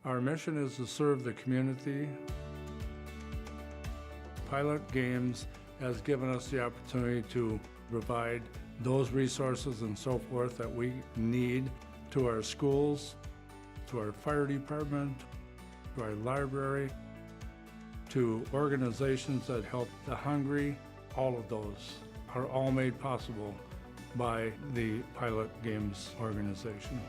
Our mission is to serve the community. Pilot Games has given us the opportunity to provide those resources and so forth that we need to our schools, to our fire department, to our library, to organizations that help the hungry. All of those are all made possible by the Pilot Games organization.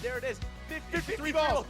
There it is. 53 balls.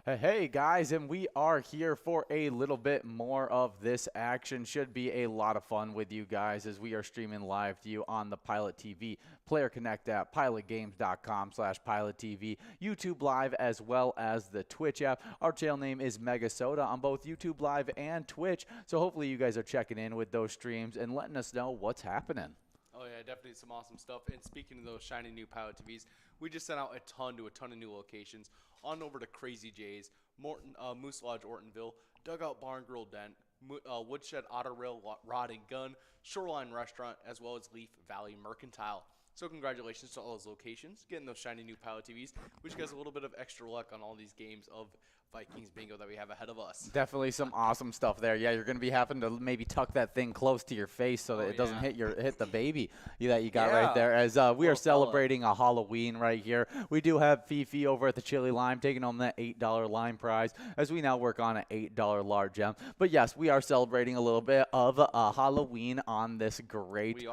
Hey guys, and we are here for a little bit more of this action. Should be a lot of fun with you guys as we are streaming live to you on the Pilot TV, Player Connect app, pilotgames.com/PilotTV, YouTube Live, as well as the Twitch app. Our channel name is MegaSota on both YouTube Live and Twitch, so hopefully you guys are checking in with those streams and letting us know what's happening. Oh yeah, definitely some awesome stuff. And speaking of those shiny new Pilot TVs, we just sent out a ton of new locations. On over to Crazy J's, Morton, Moose Lodge, Ortonville, Dugout Barn Grill Dent, Woodshed Otter Rail Rod and Gun, Shoreline Restaurant, as well as Leaf Valley Mercantile. So congratulations to all those locations, getting those shiny new Pilot TVs. Wish you guys a little bit of extra luck on all these games of Vikings bingo that we have ahead of us. Definitely some awesome stuff there. Yeah, you're going to be having to maybe tuck that thing close to your face so that it doesn't hit the baby that you got right there. As we are celebrating a Halloween right here. We do have Fifi over at the Chili Lime taking home that $8 lime prize as we now work on an $8 large gem. But yes, we are celebrating a little bit of Halloween on this great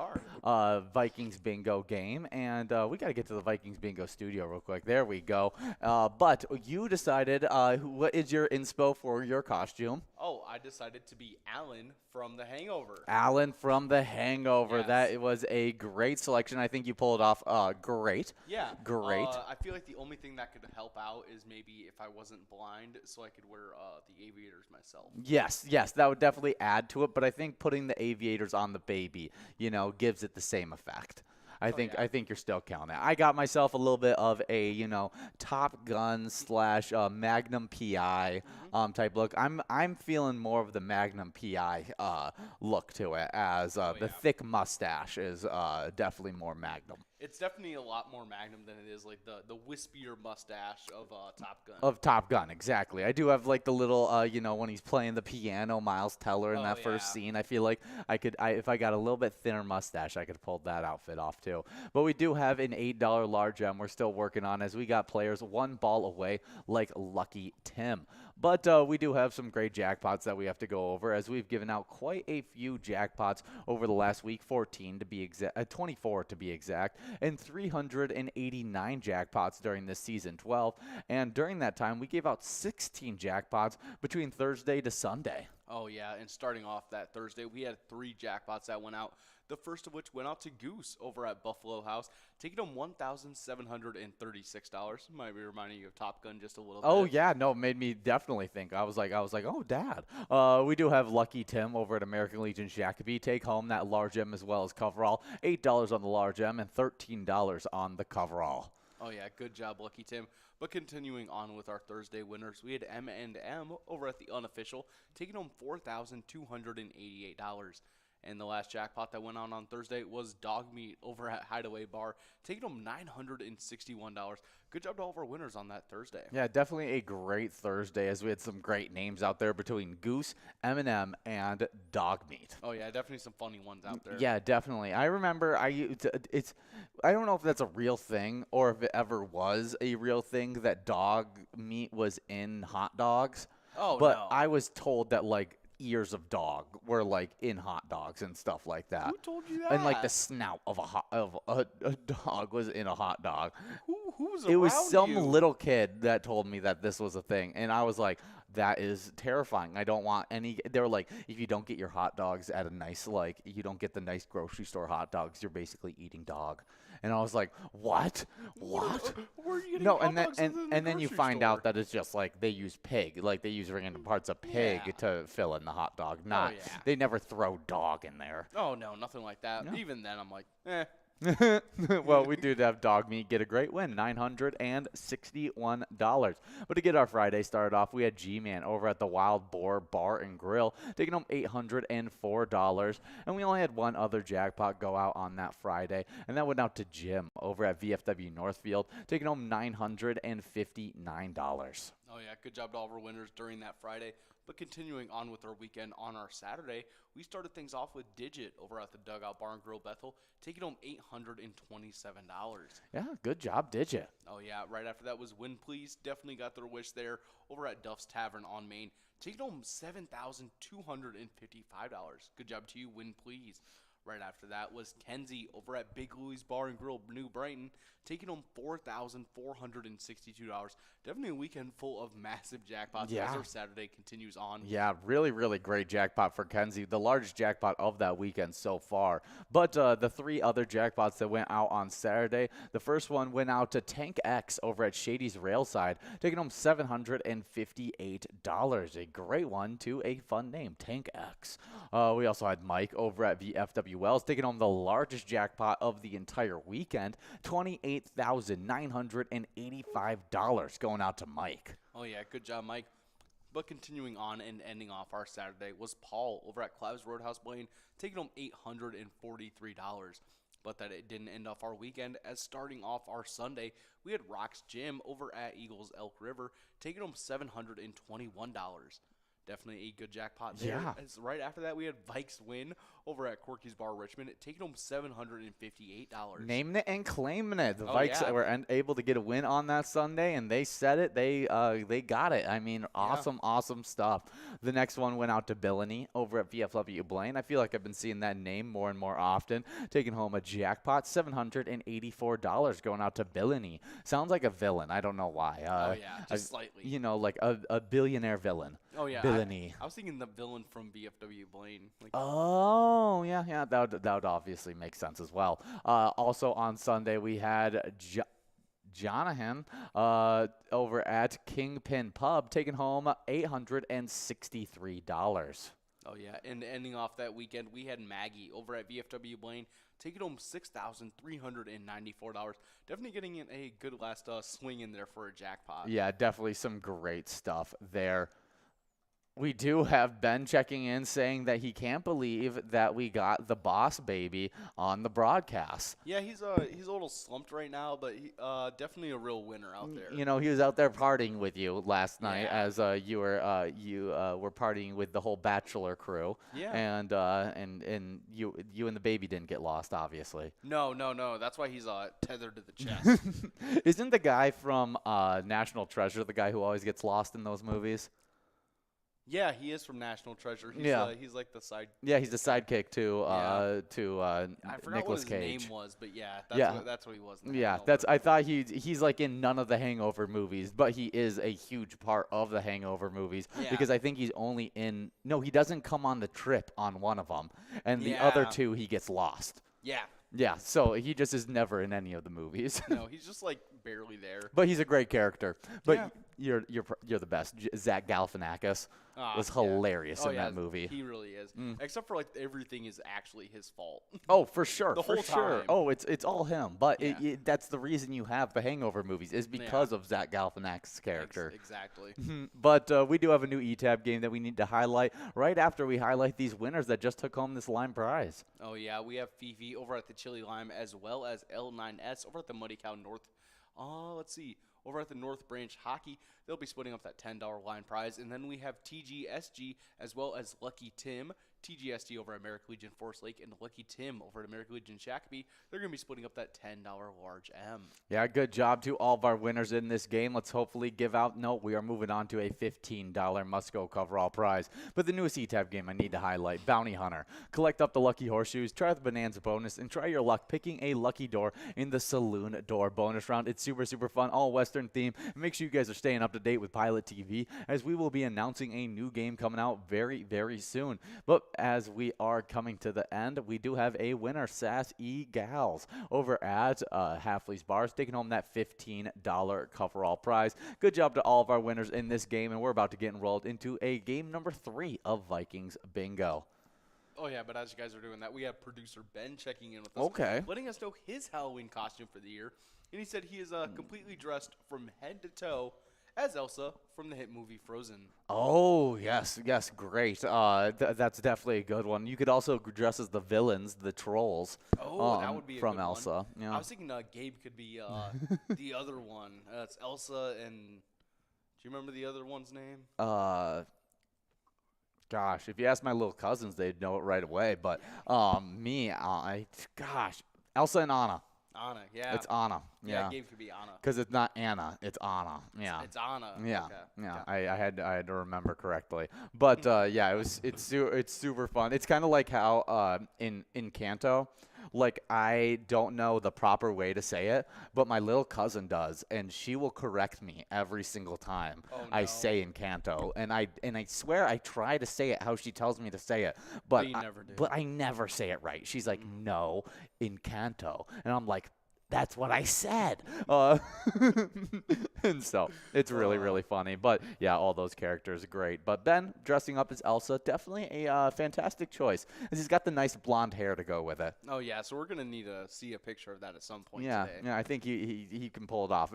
Vikings bingo game. And we got to get to the Vikings bingo studio real quick. There we go. But you decided what is your inspo for your costume? Oh, I decided to be Alan from The Hangover. Alan from The Hangover. Yes. That was a great selection. I think you pulled it off great. Yeah. Great. I feel like the only thing that could help out is maybe if I wasn't blind, so I could wear the aviators myself. Yes, that would definitely add to it, but I think putting the aviators on the baby, gives it the same effect. I think you're still counting it. I got myself a little bit of a Top Gun / Magnum PI type look. I'm feeling more of the Magnum PI look to it, as the thick mustache is definitely more Magnum. It's definitely a lot more Magnum than it is like the wispier mustache of Top Gun. Of Top Gun, exactly. I do have like the little, when he's playing the piano, Miles Teller in that first scene. I feel like if I got a little bit thinner mustache, I could pull that outfit off too. But we do have an $8 large gem we're still working on as we got players one ball away like Lucky Tim. But we do have some great jackpots that we have to go over as we've given out quite a few jackpots over the last week, 24 to be exact, and 389 jackpots during this season 12. And during that time, we gave out 16 jackpots between Thursday to Sunday. Oh, yeah, and starting off that Thursday, we had 3 jackpots that went out. The first of which went out to Goose over at Buffalo House, taking him $1,736. Might be reminding you of Top Gun just a little bit. Oh, yeah, no, it made me definitely think. I was like, oh, Dad. We do have Lucky Tim over at American Legion Shakopee take home that large M as well as coverall. $8 on the large M and $13 on the coverall. Oh, yeah, good job, Lucky Tim. But continuing on with our Thursday winners, we had M&M over at the Unofficial, taking home $4,288. And the last jackpot that went on Thursday was Dog Meat over at Hideaway Bar, taking home $961. Good job to all of our winners on that Thursday. Yeah, definitely a great Thursday as we had some great names out there between Goose, M&M, and Dog Meat. Oh, yeah, definitely some funny ones out there. Yeah, definitely. I remember I don't know if that's a real thing or if it ever was a real thing that dog meat was in hot dogs. Oh, but no. I was told that, like, ears of dog were like in hot dogs and stuff like that. Who told you that? And like the snout of a dog was in a hot dog. Who's It was around some you? little kid that told me that this was a thing, and I was like, that is terrifying. I don't want any. They were like, if you don't get your hot dogs at a nice, you don't get the nice grocery store hot dogs, you're basically eating dog. And I was like, what? What? Where are you getting No, hot and then dogs in the and then you grocery find store? out that it's just like they use pig, like they use random parts of pig to fill in the hot dog. Not they never throw dog in there. Oh, no, nothing like that. No. Even then, I'm like, eh. Well, we did have Dog Meat get a great win, $961. But to get our Friday started off, we had G-Man over at the Wild Boar Bar and Grill, taking home $804. And we only had one other jackpot go out on that Friday, and that went out to Jim over at VFW Northfield, taking home $959. Oh, yeah, good job to all of our winners during that Friday. But continuing on with our weekend, on our Saturday, we started things off with Digit over at the Dugout Bar and Grill Bethel, taking home $827. Yeah, good job, Digit. Oh, yeah, right after that was Win Please. Definitely got their wish there over at Duff's Tavern on Main, taking home $7,255. Good job to you, Win Please. Right after that was Kenzie over at Big Louie's Bar and Grill, New Brighton, taking home $4,462. Definitely a weekend full of massive jackpots as our Saturday continues on. Yeah, really, really great jackpot for Kenzie. The largest jackpot of that weekend so far. But the 3 other jackpots that went out on Saturday, the first one went out to Tank X over at Shady's Railside, taking home $758. A great one to a fun name, Tank X. We also had Mike over at VFW Wells, taking home the largest jackpot of the entire weekend, $28,985 going out to Mike. Oh, yeah, good job, Mike. But continuing on and ending off our Saturday was Paul over at Clive's Roadhouse Blaine, taking home $843. But that it didn't end off our weekend, as starting off our Sunday, we had Rock's Gym over at Eagles Elk River, taking home $721. Definitely a good jackpot there. Yeah. As right after that, we had Vikes Win over at Corky's Bar Richmond, taking home $758. Naming it and claiming it. The Vikes were able to get a win on that Sunday, and they said it. They got it. I mean, awesome stuff. The next one went out to Billany over at VFW Blaine. I feel like I've been seeing that name more and more often. Taking home a jackpot, $784 going out to Billany. Sounds like a villain. I don't know why. Just slightly. You know, like a billionaire villain. Oh, yeah. Billany. I was thinking the villain from VFW Blaine. Oh, yeah, that would obviously make sense as well. Also on Sunday, we had Jonahan over at Kingpin Pub taking home $863. Oh, yeah, and ending off that weekend, we had Maggie over at VFW Blaine taking home $6,394. Definitely getting in a good last swing in there for a jackpot. Yeah, definitely some great stuff there. We do have Ben checking in saying that he can't believe that we got the Boss Baby on the broadcast. Yeah, he's a little slumped right now, but he, definitely a real winner out there. You know, he was out there partying with you last night as you were partying with the whole Bachelor crew. Yeah. And you and the baby didn't get lost, obviously. No. That's why he's tethered to the chest. Isn't the guy from National Treasure the guy who always gets lost in those movies? Yeah, he is from National Treasure. He's like the side. Yeah, he's the sidekick to I forgot Nicolas what his Cage. name was, but that's what he was. I thought he's like in none of the Hangover movies, but he is a huge part of the Hangover movies because I think he's only in. No, he doesn't come on the trip on one of them, and the other two he gets lost. Yeah. Yeah, so he just is never in any of the movies. No, he's just like barely there. But he's a great character. But you're the best. Zach Galifianakis was hilarious in that movie. He really is. Except for like everything is actually his fault. Oh, for sure. The whole time. Oh, it's all him. But that's the reason you have the Hangover movies is because of Zach Galifianakis' character. Exactly. But we do have a new E-Tab game that we need to highlight right after we highlight these winners that just took home this Lime prize. Oh, yeah. We have Fifi over at the Chili Lime as well as L9S over at the Muddy Cow North. Let's see. Over at the North Branch Hockey, they'll be splitting up that $10 line prize. And then we have TGSG as well as Lucky Tim. TGSG over at American Legion Forest Lake and Lucky Tim over at American Legion Shakopee. They're going to be splitting up that $10 large M. Yeah, good job to all of our winners in this game. Let's hopefully give out. No, we are moving on to a $15 must-go coverall prize. But the newest E-Tab game I need to highlight, Bounty Hunter. Collect up the lucky horseshoes, try the Bonanza bonus, and try your luck picking a lucky door in the Saloon Door bonus round. It's super, super fun, all Western theme. Make sure you guys are staying up to date with Pilot TV as we will be announcing a new game coming out very, very soon. But as we are coming to the end, we do have a winner, Sass E. Gals, over at Halfley's Bars, taking home that $15 coverall prize. Good job to all of our winners in this game, and we're about to get enrolled into a game number 3 of Vikings Bingo. Oh, yeah, but as you guys are doing that, we have producer Ben checking in with us. Okay. Letting us know his Halloween costume for the year. And he said he is completely dressed from head to toe as Elsa from the hit movie Frozen. Oh, yes, great. That's definitely a good one. You could also dress as the villains, the trolls. Oh, that would be a from good Elsa. one. Yeah. I was thinking Gabe could be the other one. It's Elsa and do you remember the other one's name? Gosh, if you ask my little cousins, they'd know it right away. But Elsa and Anna. Anna, yeah. It's Anna. Yeah. Game could be Anna. Because it's not Anna, it's Anna. Yeah. It's Anna. Yeah, Okay. yeah. Okay. I had to remember correctly, but yeah, it's super fun. It's kind of like how in Kanto, like I don't know the proper way to say it, but my little cousin does, and she will correct me every single time I say Encanto, and I swear I try to say it how she tells me to say it, but you never do. But I never say it right. She's like, no, Encanto, and I'm like, that's what I said. And so it's really funny. But yeah, all those characters are great. But Ben dressing up as Elsa, definitely a fantastic choice, as he's got the nice blonde hair to go with it. Oh yeah, so we're gonna need to see a picture of that at some point Yeah, today. yeah, I think he can pull it off.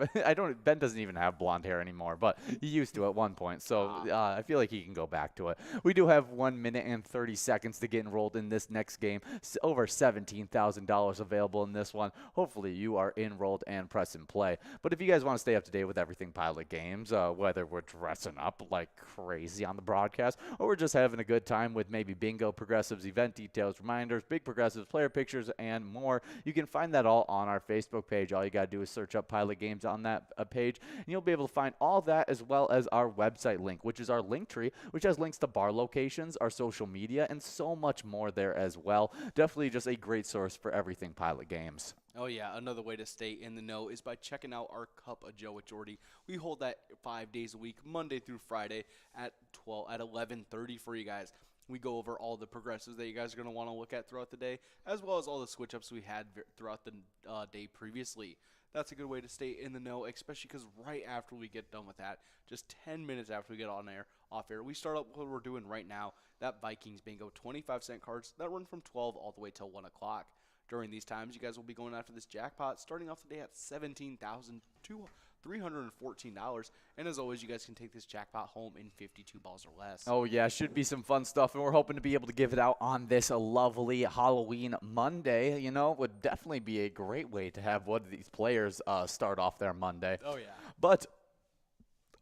Ben doesn't even have blonde hair anymore, but he used to at one point. So I feel like he can go back to it. We do have 1 minute and 30 seconds to get enrolled in this next game. Over $17,000 available in this one. Hopefully you are enrolled and press and play. But if you guys want to stay up to date with everything Pilot Games, whether we're dressing up like crazy on the broadcast or we're just having a good time with maybe bingo, progressives, event details, reminders, big progressives, player pictures, and more, you can find that all on our Facebook page. All you got to do is search up Pilot Games on that page, and you'll be able to find all that, as well as our website link, which is our link tree, which has links to bar locations, our social media, and so much more there as well. Definitely just a great source for everything Pilot Games. Oh yeah, another way to stay in the know is by checking out our Cup of Joe with Jordy. We hold that 5 days a week, Monday through Friday at 11:30 for you guys. We go over all the progressives that you guys are going to want to look at throughout the day, as well as all the switch ups we had throughout the day previously. That's a good way to stay in the know, especially because right after we get done with that, just 10 minutes after we get off air, we start up what we're doing right now, that Vikings bingo, 25-cent cards that run from 12 all the way till 1 o'clock. During these times, you guys will be going after this jackpot, starting off the day at $17,314. And as always, you guys can take this jackpot home in 52 balls or less. Oh, yeah, should be some fun stuff, and we're hoping to be able to give it out on this lovely Halloween Monday. You know, would definitely be a great way to have one of these players start off their Monday. Oh, yeah. But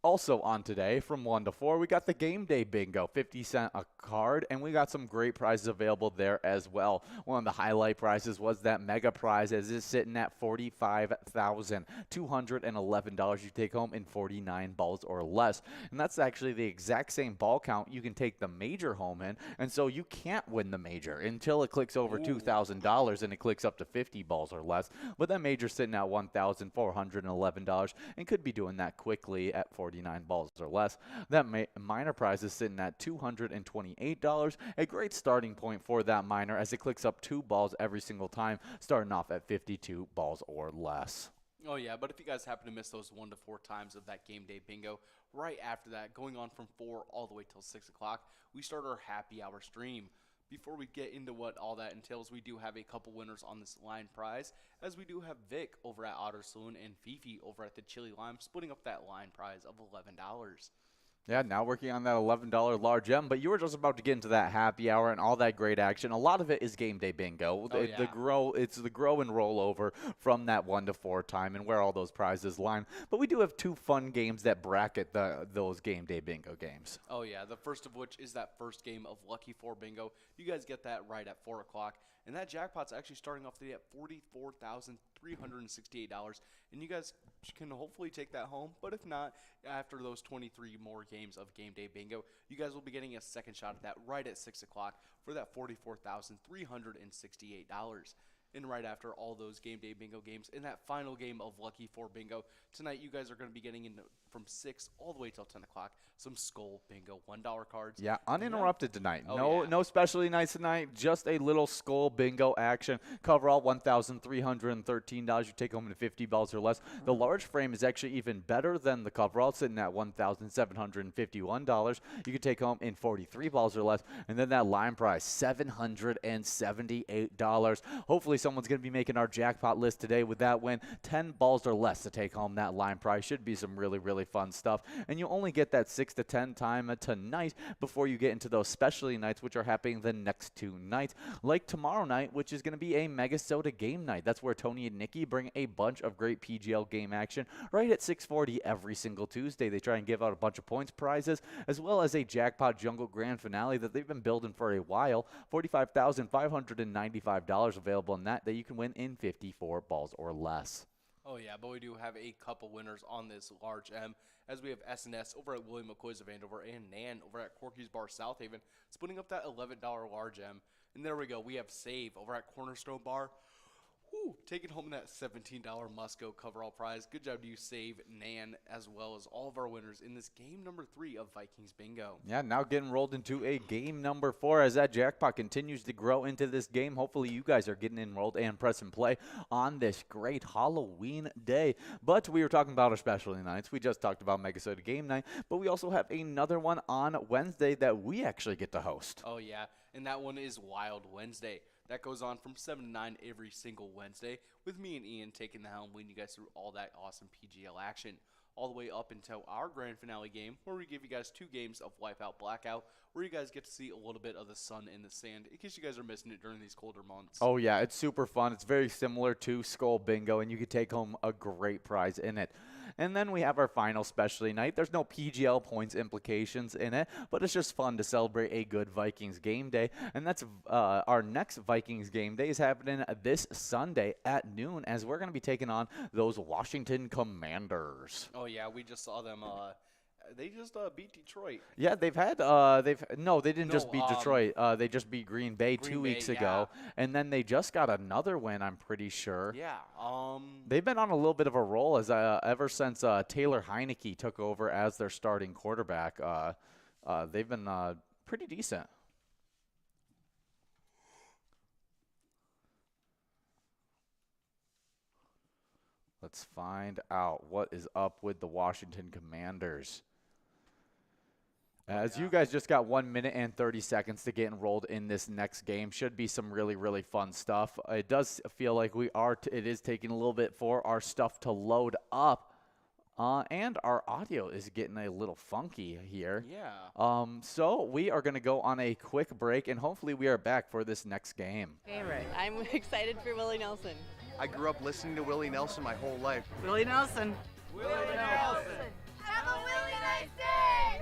also on today, from 1 to 4, we got the Game Day Bingo, 50 cents a card, and we got some great prizes available there as well. One of the highlight prizes was that mega prize, as it's sitting at $45,211 you take home in 49 balls or less. And that's actually the exact same ball count you can take the major home in, and so you can't win the major until it clicks over $2,000 and it clicks up to 50 balls or less. But that major's sitting at $1,411 and could be doing that quickly at 49 balls or less. That minor prize is sitting at $228, a great starting point for that minor, as it clicks up 2 balls every single time, starting off at 52 balls or less. Oh, yeah, but if you guys happen to miss those 1 to 4 times of that Game Day Bingo, right after that, going on from 4 all the way till 6 o'clock, we start our happy hour stream. Before we get into what all that entails, we do have a couple winners on this line prize, as we do have Vic over at Otter Saloon and Fifi over at the Chili Lime, splitting up that line prize of $11. Yeah, now working on that $11 large M, but you were just about to get into that happy hour and all that great action. A lot of it is Game Day Bingo. It's the grow and roll over from that 1 to 4 time and where all those prizes line. But we do have 2 fun games that bracket those Game Day Bingo games. Oh, yeah, the first of which is that first game of Lucky 4 Bingo. You guys get that right at 4 o'clock. And that jackpot's actually starting off the day at $44,368. And you guys can hopefully take that home. But if not, after those 23 more games of Game Day Bingo, you guys will be getting a second shot at that right at 6 o'clock for that $44,368. And right after all those Game Day Bingo games, in that final game of Lucky 4 Bingo, tonight you guys are going to be getting in from 6 all the way till 10 o'clock some Skull Bingo $1 cards. Yeah, uninterrupted tonight. Oh, no specialty nights tonight, just a little Skull Bingo action. Cover all $1,313 you take home in 50 balls or less. The large frame is actually even better than the coverall, sitting at $1,751. You can take home in 43 balls or less. And then that line prize, $778. Hopefully someone's going to be making our jackpot list today with that win. 10 balls or less to take home that line prize. Should be some really fun stuff. And you only get that 6 to 10 time tonight before you get into those specialty nights, which are happening the next 2 nights. Like tomorrow night, which is going to be a MegaSota game night. That's where Tony and Nikki bring a bunch of great PGL game action right at 6:40 every single Tuesday. They try and give out a bunch of points prizes, as well as a Jackpot Jungle Grand Finale that they've been building for a while. $45,595 available in that. that you can win in 54 balls or less. Oh yeah, but we do have a couple winners on this large M, as we have S&S over at William McCoy's of Andover and Nan over at Corky's Bar South Haven, splitting up that $11 large M. And there we go, we have Save over at Cornerstone Bar, taking home that $17 Musco coverall prize. Good job to you, Save, Nan, as well as all of our winners in this game number 3 of Vikings Bingo. Yeah, now getting rolled into a game number 4 as that jackpot continues to grow into this game. Hopefully you guys are getting enrolled and press and play on this great Halloween day. But we were talking about our specialty nights. We just talked about MegaSota game night, but we also have another one on Wednesday that we actually get to host. Oh yeah, and that one is Wild Wednesday. That goes on from 7 to 9 every single Wednesday, with me and Ian taking the helm, leading you guys through all that awesome PGL action, all the way up until our grand finale game, where we give you guys 2 games of Wipeout Blackout, where you guys get to see a little bit of the sun in the sand, in case you guys are missing it during these colder months. Oh yeah, it's super fun. It's very similar to Skull Bingo, and you can take home a great prize in it. And then we have our final specialty night. There's no PGL points implications in it, but it's just fun to celebrate a good Vikings game day. And that's our next Vikings game day is happening this Sunday at noon, as we're going to be taking on those Washington Commanders. Oh yeah, we just saw them. They just beat Detroit. Yeah, they didn't just beat Detroit. They just beat Green Bay 2 weeks ago, and then they just got another win, I'm pretty sure. Yeah. They've been on a little bit of a roll as ever since Taylor Heineke took over as their starting quarterback. They've been pretty decent. Let's find out what is up with the Washington Commanders. As you guys just got 1 minute and 30 seconds to get enrolled in this next game. Should be some really, really fun stuff. It does feel like it is taking a little bit for our stuff to load up. And our audio is getting a little funky here. Yeah. So we are going to go on a quick break, and hopefully we are back for this next game. Favorite. I'm excited for Willie Nelson. I grew up listening to Willie Nelson my whole life. Willie Nelson. Willie Nelson. Have a really nice day!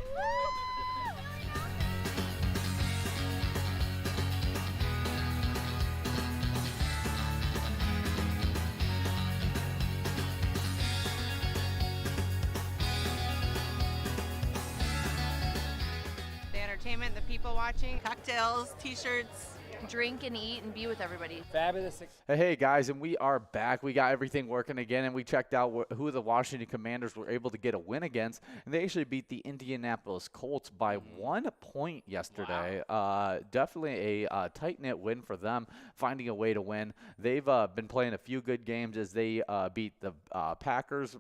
The entertainment, the people watching, cocktails, t-shirts. Drink and eat and be with everybody. Fabulous. Hey guys, and we are back. We got everything working again, and we checked out who the Washington Commanders were able to get a win against, and they actually beat the Indianapolis Colts by 1 point yesterday. Wow. Definitely a tight-knit win for them, finding a way to win. They've been playing a few good games as they beat the Packers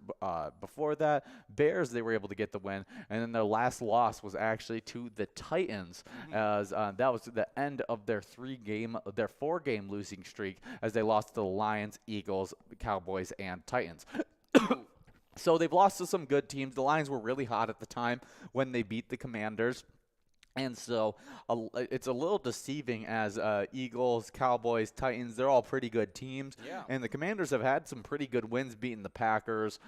before that. Bears, they were able to get the win, and then their last loss was actually to the Titans, as that was the end of their 4-game losing streak, as they lost to the Lions, Eagles, Cowboys, and Titans. So they've lost to some good teams. The Lions were really hot at the time when they beat the Commanders. And so it's a little deceiving as Eagles, Cowboys, Titans, they're all pretty good teams. Yeah. And the Commanders have had some pretty good wins beating the Packers.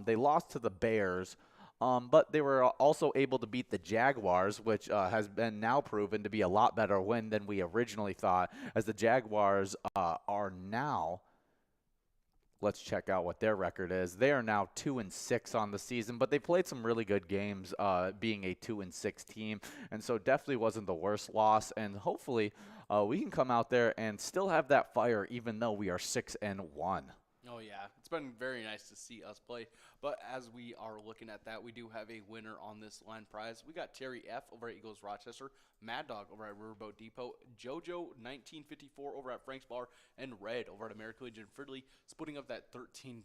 They lost to the Bears. But they were also able to beat the Jaguars, which has been now proven to be a lot better win than we originally thought, as the Jaguars are now, let's check out what their record is. They are now 2-6 on the season, but they played some really good games being a 2-6 team, and so definitely wasn't the worst loss, and hopefully we can come out there and still have that fire even though we are 6-1. Oh, yeah. It's been very nice to see us play. But as we are looking at that, we do have a winner on this line prize. We got Terry F. over at Eagles Rochester, Mad Dog over at Riverboat Depot, JoJo 1954 over at Frank's Bar, and Red over at American Legion Fridley, splitting up that $13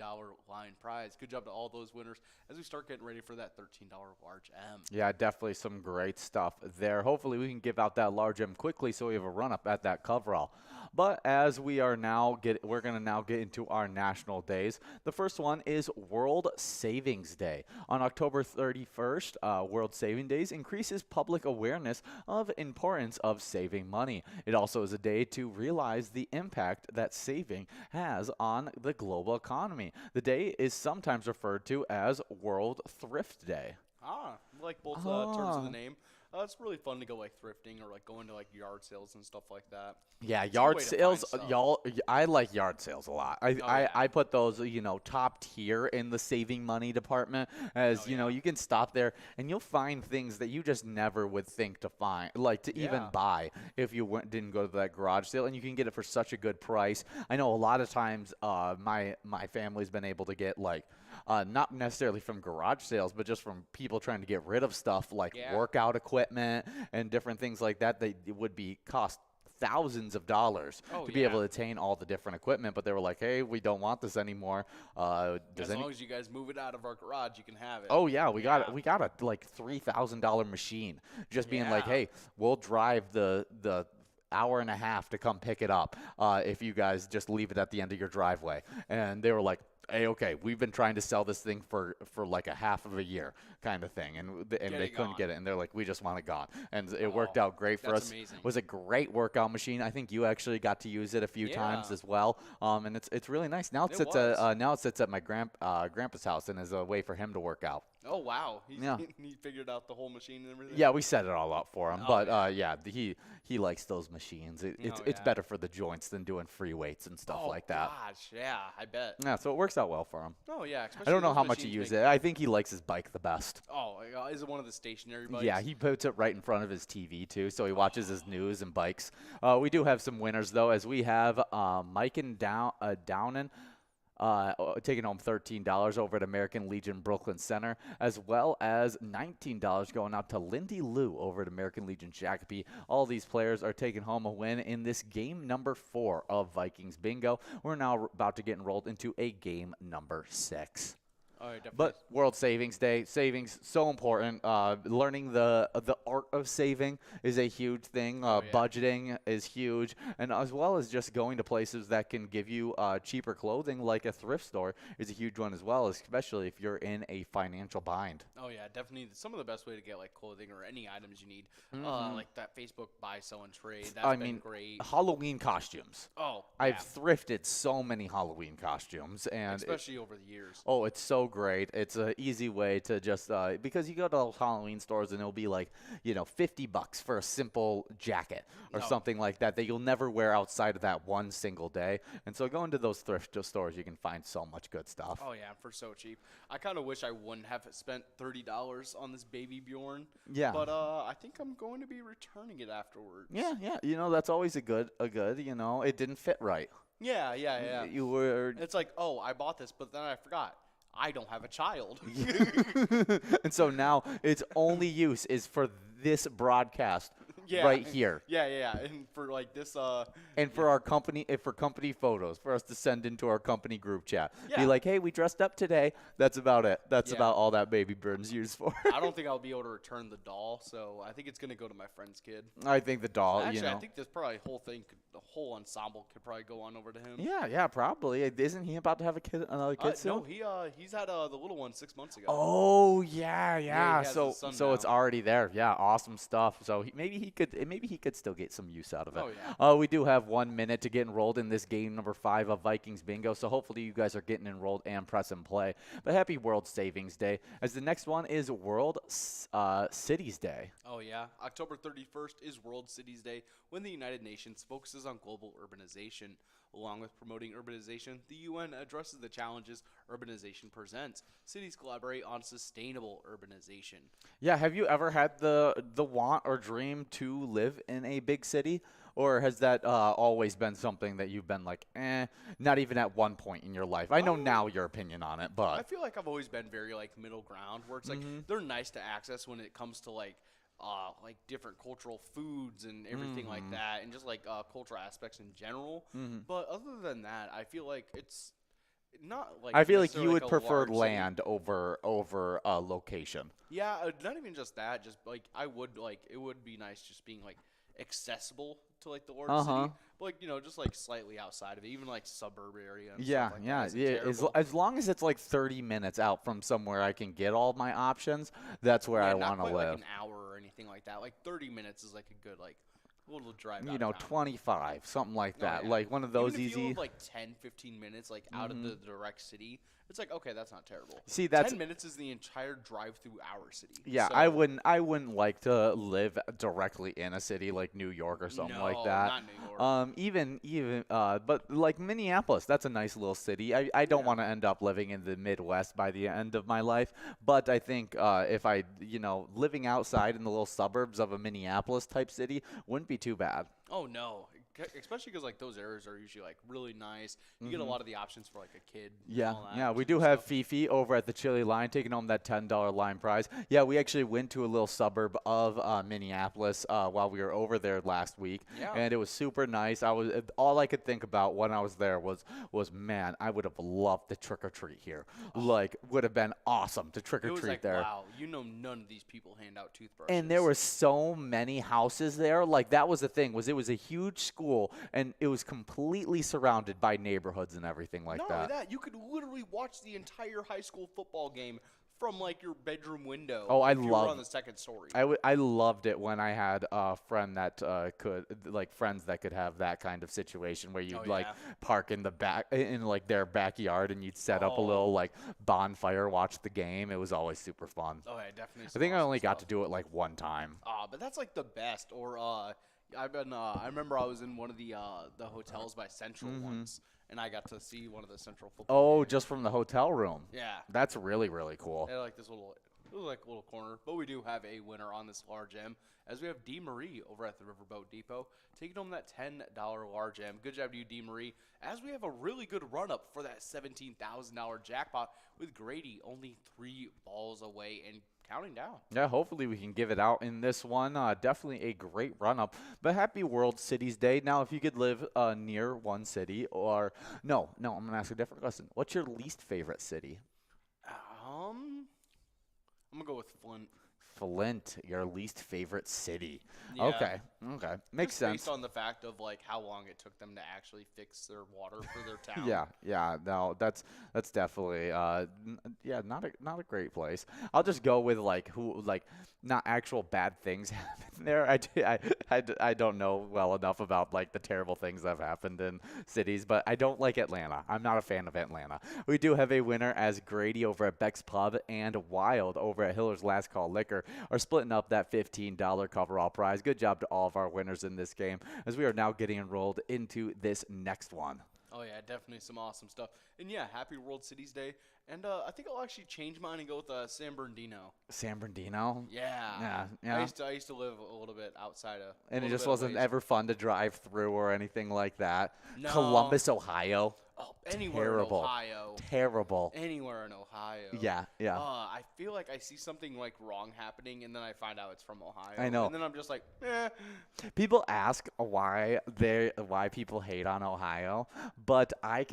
line prize. Good job to all those winners as we start getting ready for that $13 large M. Yeah, definitely some great stuff there. Hopefully we can give out that large M quickly so we have a run-up at that coverall. But as we are now we're going to now get into our national days. The first one is World Savings Day. On October 31st, World Saving Days increases public awareness of importance of saving money. It also is a day to realize the impact that saving has on the global economy. The day is sometimes referred to as World Thrift Day. I like both terms of the name. It's really fun to go like thrifting or like going to like yard sales and stuff like that. Yeah, It's a good yard way to find sales, stuff. I like yard sales a lot. yeah. I put those, top tier in the saving money department as, you can stop there and you'll find things that you just never would think to find, like to even buy if you didn't go to that garage sale, and you can get it for such a good price. I know a lot of times my family's been able to get like not necessarily from garage sales, but just from people trying to get rid of stuff like workout equipment and different things like that would be cost thousands of dollars to be able to attain all the different equipment, but they were like, hey, we don't want this anymore. As long as you guys move it out of our garage, you can have it. Oh yeah, we got a like $3,000 machine, just being like, hey, we'll drive the hour and a half to come pick it up if you guys just leave it at the end of your driveway. And they were like, hey, okay, we've been trying to sell this thing for like a half of a year kind of thing, and they couldn't get it, and they're like, we just want it gone. And it worked out great for us. Amazing. It was a great workout machine. I think you actually got to use it a few times as well, and it's really nice. Now it sits at my grandpa's house and is a way for him to work out. Oh wow, he figured out the whole machine and everything. Yeah, we set it all up for him, but he likes those machines. It's better for the joints than doing free weights and stuff like that. Oh gosh, yeah, I bet. Yeah, so it works out well for him. Oh yeah, I don't know those how much he machines uses it. I think he likes his bike the best. Oh, is it one of the stationary bikes? Yeah, he puts it right in front of his TV too, so he watches his news and bikes. We do have some winners though, as we have Mike and Downen. Taking home $13 over at American Legion Brooklyn Center, as well as $19 going out to Lindy Lou over at American Legion Shakopee. All these players are taking home a win in this game number 4 of Vikings Bingo. We're now about to get enrolled into a game number 6. Oh, yeah, definitely. But World Savings Day, savings so important. Learning the art of saving is a huge thing. Budgeting is huge, and as well as just going to places that can give you cheaper clothing, like a thrift store, is a huge one as well, especially if you're in a financial bind. Oh yeah, definitely. Some of the best way to get like clothing or any items you need, like that Facebook buy, sell, and trade. That's been great. Halloween costumes. Oh, I've thrifted so many Halloween costumes, and especially over the years. Oh, it's so great. It's an easy way to just because you go to those Halloween stores and it'll be like, $50 for a simple jacket or something like that you'll never wear outside of that one single day. And so going to those thrift stores, you can find so much good stuff. Oh yeah, for so cheap. I kind of wish I wouldn't have spent $30 on this baby Bjorn. Yeah. But I think I'm going to be returning it afterwards. Yeah. That's always a good. It didn't fit right. Yeah. You were. It's like, oh, I bought this, but then I forgot. I don't have a child. And so now its only use is for this broadcast right here. Yeah. And for like this and for our company, for company photos, for us to send into our company group chat. Yeah. Be like, hey, we dressed up today. That's about it. That's about all that baby Bjorn's used for. I don't think I'll be able to return the doll, so I think it's gonna go to my friend's kid. I think the doll, Actually, I think this probably the whole ensemble could probably go on over to him. Yeah, probably. Isn't he about to have another kid soon? No, he's had the little one 6 months ago. Oh yeah. So it's already there. Yeah, awesome stuff. So maybe he could still get some use out of it. Oh yeah. We do have 1 minute to get enrolled in this game number 5 of Vikings Bingo. So hopefully you guys are getting enrolled and press and play. But happy World Savings Day, as the next one is World Cities Day. Oh yeah. October 31st is World Cities Day, when the United Nations focuses on global urbanization. Along with promoting urbanization, the UN addresses the challenges urbanization presents. Cities collaborate on sustainable urbanization. Yeah, have you ever had the want or dream to live in a big city? Or has that always been something that you've been like, not even at one point in your life? I know now your opinion on it, but I feel like I've always been very like middle ground, where it's like they're nice to access when it comes to like different cultural foods and everything like that, and just like cultural aspects in general. But other than that, I feel like it's not like. I feel like you would a prefer large land over location. Yeah, not even just that. Just like it would be nice just being like accessible to like the large city, but like just like slightly outside of it, even like suburb area. And stuff like that isn't as long as it's like 30 minutes out from somewhere I can get all my options, that's where I want to live. Like an hour or anything like that. Like 30 minutes is like a good like A little drive. You know, 25, something like that. Like one of those Even if you easy. live like 10, 15 minutes like out of the direct city, it's like, okay, that's not terrible. See, that's 10 minutes is the entire drive through our city. Yeah, so, I wouldn't like to live directly in a city like New York or something like that. Not New York. But like Minneapolis, that's a nice little city. I don't want to end up living in the Midwest by the end of my life, but I think if I, living outside in the little suburbs of a Minneapolis type city wouldn't be too bad. Oh no, especially because like those areas are usually like really nice. You get a lot of the options for like a kid. Yeah, and all that yeah, we sort do of have stuff. Fifi over at the Chili Line taking home that $10 line prize. Yeah, we actually went to a little suburb of Minneapolis while we were over there last week, and it was super nice. All I could think about when I was there was man, I would have loved to trick or treat here. Like, would have been awesome to trick or It was treat like, there. wow, none of these people hand out toothbrushes. And there were so many houses there. Like, that was the thing, was it was a huge school, and it was completely surrounded by neighborhoods and everything like Not that. only that, you could literally watch the entire high school football game from like your bedroom window. Oh, I if you were love- on the second story. I loved it when I had a friend that friends that could have that kind of situation where you'd park in the back in like their backyard and you'd set up a little like bonfire, watch the game. It was always super fun. Oh yeah, definitely. I think I only got to do it like one time. But that's like the best. Or I remember I was in one of the hotels by Central once, and I got to see one of the Central football. Oh, just from the hotel room. Yeah. That's really, really cool. They had like this little, it was like a little corner. But we do have a winner on this large M, as we have D. Marie over at the Riverboat Depot taking home that $10 large M. Good job to you, D. Marie. As we have a really good run up for that $17,000 jackpot with Grady only 3 balls away and counting down. Yeah, hopefully we can give it out in this one. Definitely a great run-up. But happy World Cities Day. Now, if you could live near one city or... No, I'm going to ask a different question. What's your least favorite city? I'm going to go with Flint. Flint, your least favorite city. Yeah. Okay. Makes Just sense. based on the fact of like how long it took them to actually fix their water for their town. Yeah. No, that's definitely not a great place. I'll just go with not actual bad things happen there. I don't know well enough about like the terrible things that have happened in cities, but I don't like Atlanta. I'm not a fan of Atlanta. We do have a winner as Grady over at Beck's Pub and Wild over at Hiller's Last Call Liquor are splitting up that $15 coverall prize. Good job to all of our winners in this game as we are now getting enrolled into this next one. Oh, yeah, definitely some awesome stuff. And, yeah, happy World Cities Day. And I think I'll actually change mine and go with San Bernardino. San Bernardino? Yeah. Yeah. I used to live a little bit outside of. And it just wasn't ever fun to drive through or anything like that. No. Columbus, Ohio. Oh, anywhere Terrible. in Ohio. Terrible. Anywhere in Ohio. Yeah. I feel like I see something like wrong happening, and then I find out it's from Ohio. I know. And then I'm just like, eh. People ask why people hate on Ohio, but I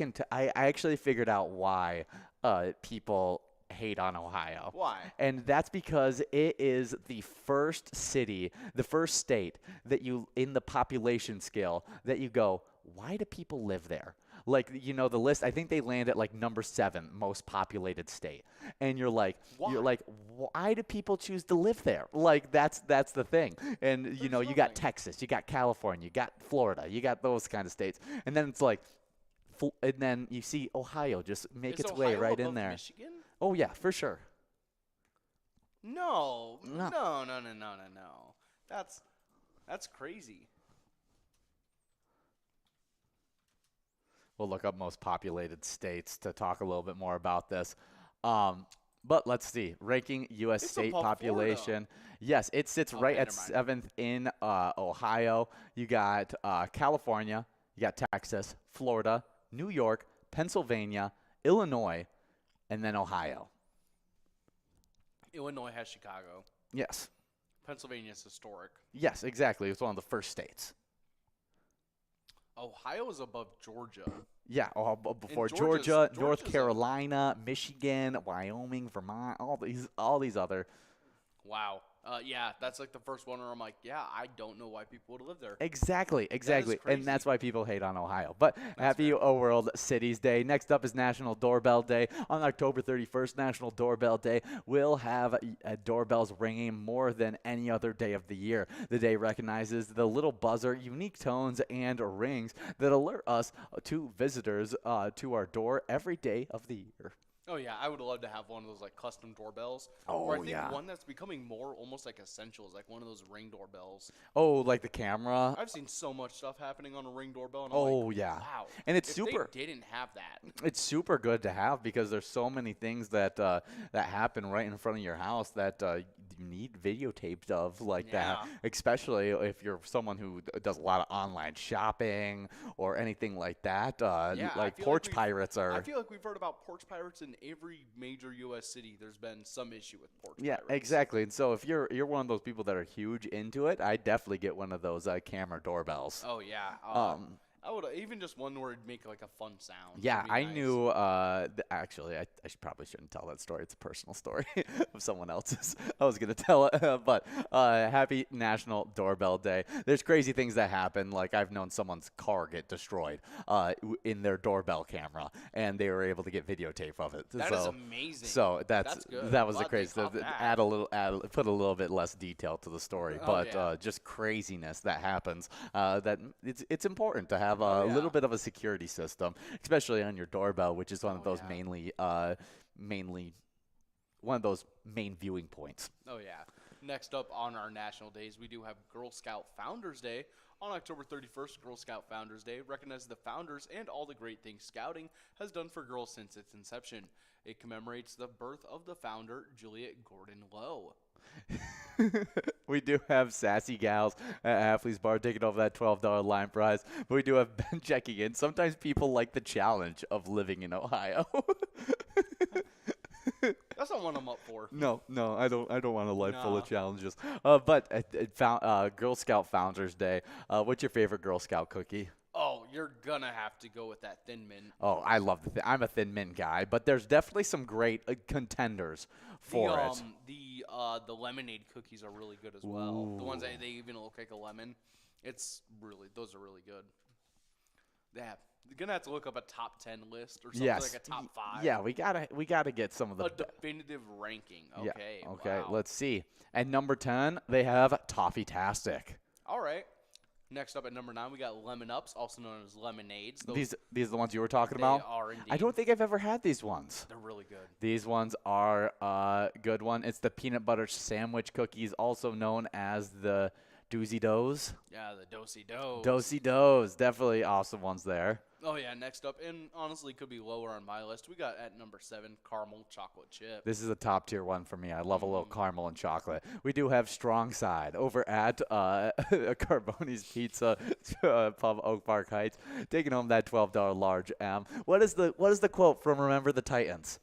actually figured out why people hate on Ohio. Why? And that's because it is the first city, the first state that you, in the population scale, that you go, why do people live there? Like, the list, I think they land at like number 7 most populated state. And you're like, why do people choose to live there? Like, that's the thing. And, you got Texas, you got California, you got Florida, you got those kind of states. And then it's like, and then you see Ohio just make its way right in there. Michigan? Oh, yeah, for sure. No. That's crazy. We'll look up most populated states to talk a little bit more about this. But let's see. Ranking U.S. It's state above population. Yes, it sits right at never mind. 7th in Ohio. You got California. You got Texas, Florida, New York, Pennsylvania, Illinois, and then Ohio. Illinois has Chicago. Yes. Pennsylvania is historic. Yes, exactly. It's one of the first states. Ohio is above Georgia. Yeah, before Georgia's Georgia, North a- Carolina, Michigan, Wyoming, Vermont, all these other. Wow. Yeah, that's like the first one where I'm like, yeah, I don't know why people would live there. Exactly. And crazy. that's why people hate on Ohio. But happy fair. World Cities Day. Next up is National Doorbell Day. On October 31st, National Doorbell Day, we'll have doorbells ringing more than any other day of the year. The day recognizes the little buzzer, unique tones, and rings that alert us to visitors to our door every day of the year. Oh yeah, I would love to have one of those like custom doorbells. Oh, or I think yeah. one that's becoming more almost like essential is like one of those Ring doorbells. Oh, like the camera? I've seen so much stuff happening on a Ring doorbell, and I'm Oh, like, yeah. wow. And it's if super. They didn't have that. It's super good to have because there's so many things that that happen right in front of your house that you need videotaped of like that, especially if you're someone who does a lot of online shopping or anything like that. Like porch pirates are. I feel like we've heard about porch pirates in every major U.S. city. There's been some issue with porch Yeah, pirates. exactly. And so if you're one of those people that are huge into it, I definitely get one of those camera doorbells. Oh yeah. I would even just one where it'd make like a fun sound. Yeah, would be I nice. knew. Actually, I probably shouldn't tell that story. It's a personal story of someone else's. I was gonna tell it, but happy National Doorbell Day. There's crazy things that happen. Like I've known someone's car get destroyed in their doorbell camera, and they were able to get videotape of it. That is amazing. So That's good. that was Glad the crazy. they caught that. Put a little bit less detail to the story, Oh, but yeah. just craziness that happens. That it's important to have Oh, a yeah. little bit of a security system, especially on your doorbell, which is one of those yeah. mainly one of those main viewing points. Oh yeah. Next up on our national days, we do have Girl Scout Founders Day. On October 31st, Girl Scout Founders Day recognizes the founders and all the great things Scouting has done for girls since its inception. It commemorates the birth of the founder, Juliet Gordon Lowe. We do have sassy gals at Halfley's Bar taking over that $12 line prize, but we do have Ben checking in. Sometimes people like the challenge of living in Ohio. That's not what I'm up for. No, I don't want a life full of Nah. challenges. But Girl Scout Founders Day. What's your favorite Girl Scout cookie? Oh, you're gonna have to go with that Thin Mint. Oh, I love I'm a Thin Mint guy, but there's definitely some great contenders for it. The lemonade cookies are really good as well. The ones that they even look like a lemon. Those are really good. Yeah, you're gonna have to look up a top 10 list or something like a top 5. Yeah, we gotta get some of the A definitive ranking. Okay. Yeah. Okay. Wow. Let's see. At number 10, they have Toffee-tastic. All right. Next up at number 9, we got Lemon Ups, also known as lemonades. These are the ones you were talking They about? are indeed. I don't think I've ever had these ones. They're really good. These ones are a good one. It's the peanut butter sandwich cookies, also known as the Doozy Does. Yeah, the Dosey Does. Dosey Does. Definitely awesome ones there. Oh yeah, next up, and honestly could be lower on my list. We got at number 7 caramel chocolate chip. This is a top tier one for me. I love a little caramel and chocolate. We do have Strong Side over at Carboni's Pizza Pub, Oak Park Heights, taking home that $12 large M. What is the quote from Remember the Titans?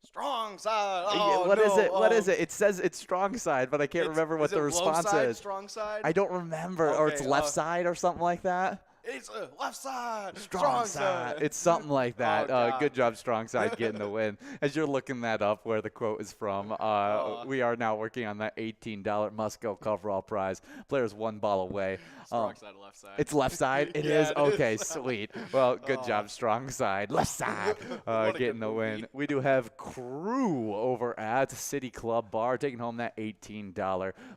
Strong side. Yeah, Oh, what is no, it? What is it? It says it's strong side, but I can't remember what is it the low response side, is. Strong side. I don't remember, or it's Okay, left side or something like that. It's a left side. Strong side. It's something like that. God. Good job, Strong Side, getting the win. As you're looking that up, where the quote is from, we are now working on that $18 Musco coverall prize. Players one ball away. Strong side, left side. It's left side. It Yeah, is it okay. is. Sweet. Well, good job, Strong Side. Left side, What a getting good the win. movie. We do have Crew over at City Club Bar taking home that $18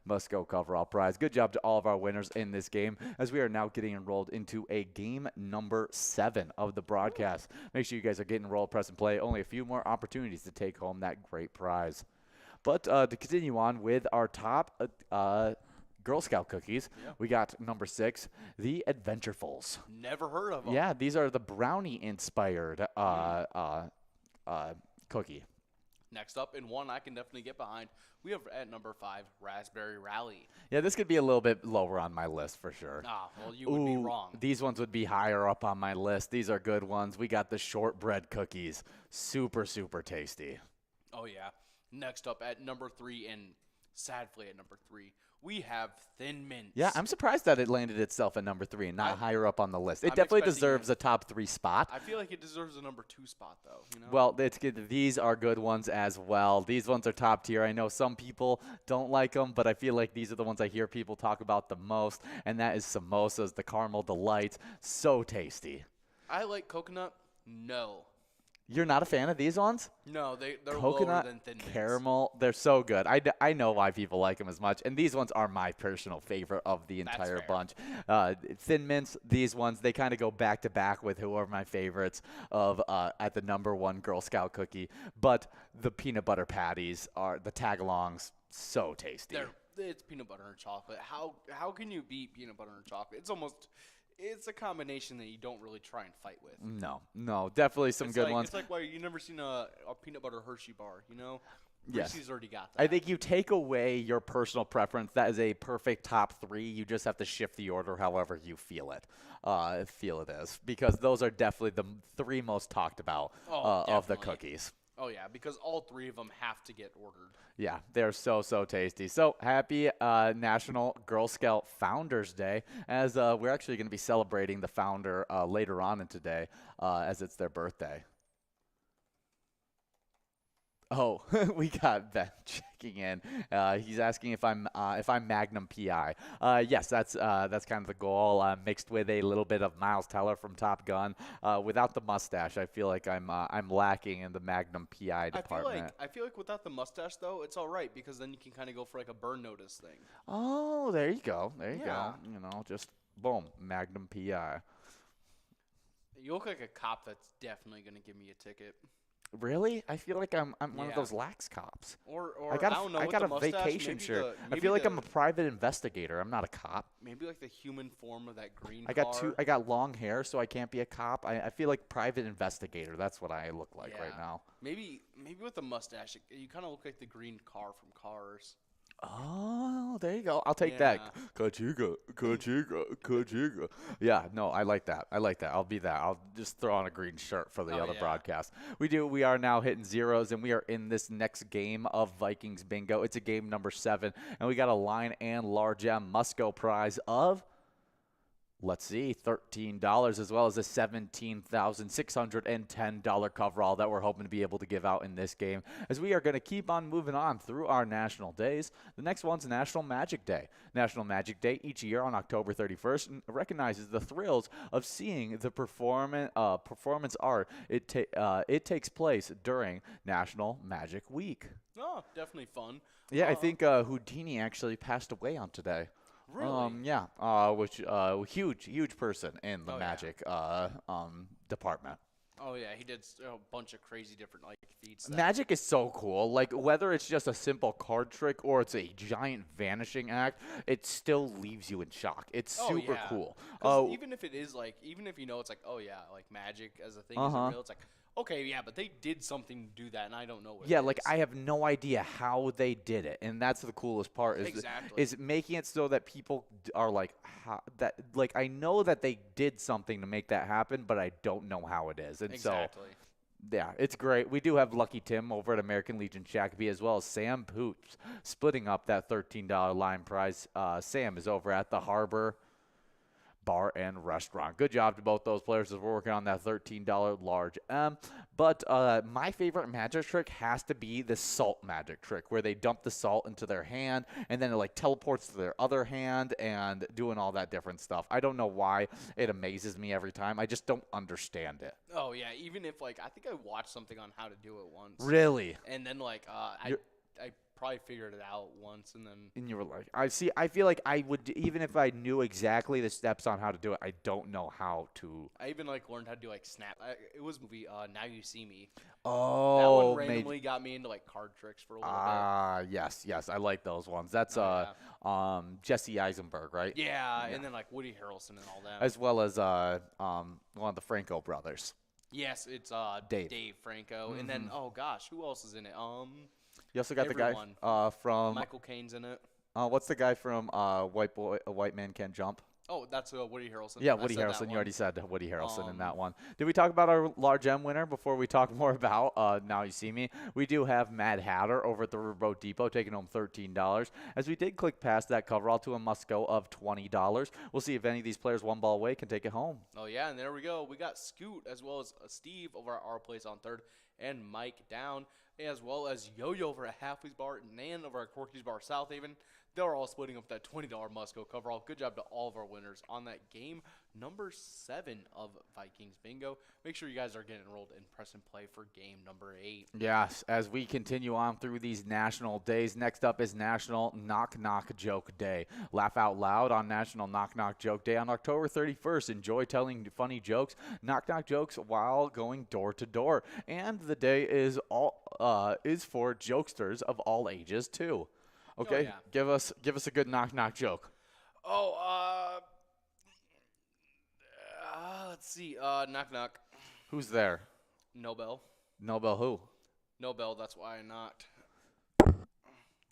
Musco coverall prize. Good job to all of our winners in this game, as we are now getting enrolled into a game number 7 of the broadcast. Make sure you guys are getting enrolled, press and play. Only a few more opportunities to take home that great prize. But to continue on with our top Girl Scout cookies, we got number 6, the Adventurefuls. Never heard of them. Yeah, these are the brownie-inspired cookie. Next up, and one I can definitely get behind, we have at number 5, Raspberry Rally. Yeah, this could be a little bit lower on my list for sure. Ah, well, you would be wrong. These ones would be higher up on my list. These are good ones. We got the shortbread cookies. Super, super tasty. Oh, yeah. Next up at number 3, and Sadly, at number 3, we have Thin Mints. Yeah, I'm surprised that it landed itself at number 3 and not higher up on the list. It I'm definitely expecting deserves a top 3 spot. I feel like it deserves a number 2 spot, though. Well, it's good. These are good ones as well. These ones are top tier. I know some people don't like them, but I feel like these are the ones I hear people talk about the most, and that is samosas, the caramel delights. So tasty. I like coconut. No. You're not a fan of these ones? No, they're Coconut, lower than Thin Mints. caramel, they're so good. I know why people like them as much, and these ones are my personal favorite of the entire bunch. Thin Mints, these ones, they kind of go back to back with who are my favorites of at the number 1 Girl Scout cookie. But the peanut butter patties are the tagalongs, so tasty. It's peanut butter and chocolate. How can you beat peanut butter and chocolate? It's a combination that you don't really try and fight with. No, definitely some good ones. It's like why you never seen a peanut butter Hershey bar, Yes. Reese's already got that. I think you take away your personal preference. That is a perfect top 3. You just have to shift the order however you feel it. Because those are definitely the 3 most talked about of the cookies. Oh, yeah, because all 3 of them have to get ordered. Yeah, they're so tasty. So happy National Girl Scout Founders Day, as we're actually going to be celebrating the founder later on in today as it's their birthday. Oh, we got Ben checking in. He's asking if I'm Magnum PI. Yes, that's kind of the goal. Mixed with a little bit of Miles Teller from Top Gun. Without the mustache, I feel like I'm lacking in the Magnum PI department. I feel like without the mustache though, it's all right because then you can kind of go for like a burn notice thing. Oh, there you go. There you go. Just boom, Magnum PI. You look like a cop that's definitely gonna give me a ticket. Really? I feel like I'm one of those lax cops. Or I don't know. I with got the a mustache, vacation maybe shirt. the- I feel like maybe I'm a private investigator. I'm not a cop. Maybe like the human form of that green I car. got long hair, so I can't be a cop. I feel like private investigator. That's what I look like right now. Maybe with the mustache, you kind of look like the green car from Cars. Oh, there you go. I'll take that. Kachiga. Yeah, no, I like that. I'll be that. I'll just throw on a green shirt for the other broadcast. We are now hitting zeros, and we are in this next game of Vikings Bingo. It's a game number 7, and we got a line and large M must-go prize of, let's see, $13, as well as a $17,610 coverall that we're hoping to be able to give out in this game, as we are going to keep on moving on through our national days. The next one's National Magic Day. National Magic Day each year on October 31st recognizes the thrills of seeing the performance art. It takes place during National Magic Week. Oh, definitely fun. Yeah, I think Houdini actually passed away on today. Really? Which huge person in the magic department. Oh yeah, he did a bunch of crazy different feats. Magic is so cool. Like whether it's just a simple card trick or it's a giant vanishing act, it still leaves you in shock. It's super cool. Even if it is even if it's magic as a thing isn't real, it's like, okay, yeah, but they did something to do that, and I don't know what. Yeah, it like is. I have no idea how they did it, and that's the coolest part. Is making it so that people are like, I know that they did something to make that happen, but I don't know how it is, and exactly. Yeah, it's great. We do have Lucky Tim over at American Legion Shakopee, as well as Sam Poops splitting up that $13 line prize. Sam is over at the Harbor Bar and Restaurant. Good job to both those players as we're working on that $13 large M. But my favorite magic trick has to be the salt magic trick, where they dump the salt into their hand and then it teleports to their other hand and doing all that different stuff. I don't know why it amazes me every time. I just don't understand it. Oh yeah, even if I think I watched something on how to do it once. Really? And then I probably figured it out once, and you were like, I feel like I would, even if I knew exactly the steps on how to do it, I don't know how to. I even learned how to do snap. It was a movie Now You See Me. Oh, that one randomly got me into card tricks for a little bit. Yes, I like those ones. That's Jesse Eisenberg, right? Yeah, and then Woody Harrelson and all that, as well as one of the Franco brothers. Yes, it's Dave Franco, and then who else is in it? You also got the guy from Michael Caine's in it. What's the guy from A White Man Can't Jump? Oh, that's Woody Harrelson. Yeah, I Woody said that Harrelson. You one. already said Woody Harrelson in that one. Did we talk about our large M winner before we talk more about Now You See Me? We do have Mad Hatter over at the Riverboat Depot taking home $13. As we did click past that coverall to a must-go of $20. We'll see if any of these players one ball away can take it home. Oh, yeah, and there we go. We got Scoot as well as Steve over at our place on third, and Mike down, as well as Yo-Yo over at Halfway's Bar, Nan over at Corky's Bar South Haven. They're all splitting up that $20 must-go coverall. Good job to all of our winners on that game number 7 of Vikings Bingo. Make sure you guys are getting enrolled in Press and Play for game number 8. Yes, as we continue on through these national days, next up is National Knock Knock Joke Day. Laugh out loud on National Knock Knock Joke Day on October 31st. Enjoy telling funny jokes, knock knock jokes while going door to door. And the day is for jokesters of all ages too. Okay, yeah. give us a good knock knock joke. Let's see. Knock knock. Who's there? Nobel. Nobel who? Nobel. That's why I knocked.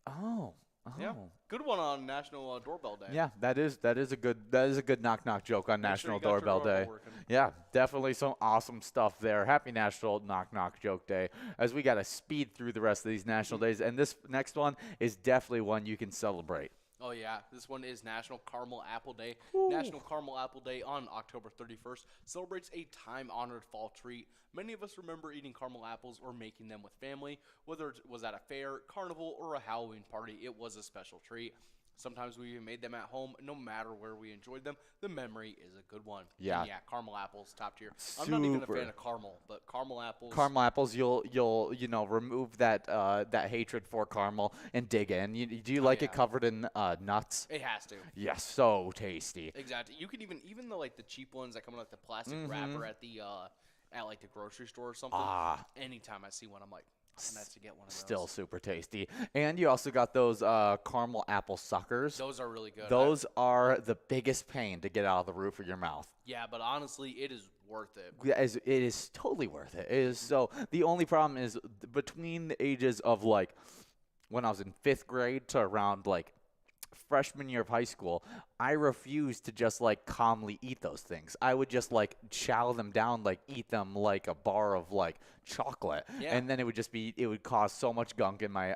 Oh. Yeah. Good one on National Doorbell Day. Yeah, that is a good knock knock joke on National sure you got your Doorbell Day. doorbell working. Yeah, definitely some awesome stuff there. Happy National Knock Knock Joke Day. As we got to speed through the rest of these national days, and this next one is definitely one you can celebrate. Oh, yeah. This one is National Caramel Apple Day. Ooh. National Caramel Apple Day on October 31st celebrates a time-honored fall treat. Many of us remember eating caramel apples or making them with family. Whether it was at a fair, carnival, or a Halloween party, it was a special treat. Sometimes we even made them at home. No matter where we enjoyed them, the memory is a good one. Yeah. And yeah, caramel apples, top tier. I'm not even a Super. fan of caramel, but caramel apples. Caramel apples, you'll remove that hatred for caramel and dig in. Do you like it yeah. covered in nuts? It has to. Yes, so tasty. Exactly. You can even the like the cheap ones that come in like the plastic wrapper at the like the grocery store or something. Anytime I see one, I'm like, I'm gonna have to get one of those. Still super tasty. And you also got those caramel apple suckers. Those are really good. Those are the biggest pain to get out of the roof of your mouth. Yeah, but honestly, it is worth it. It is totally worth it. It is so. The only problem is between the ages of like when I was in 5th grade to around like freshman year of high school, I refused to just like calmly eat those things. I would just like chow them down, like eat them like a bar of like chocolate, and then it would cause so much gunk in my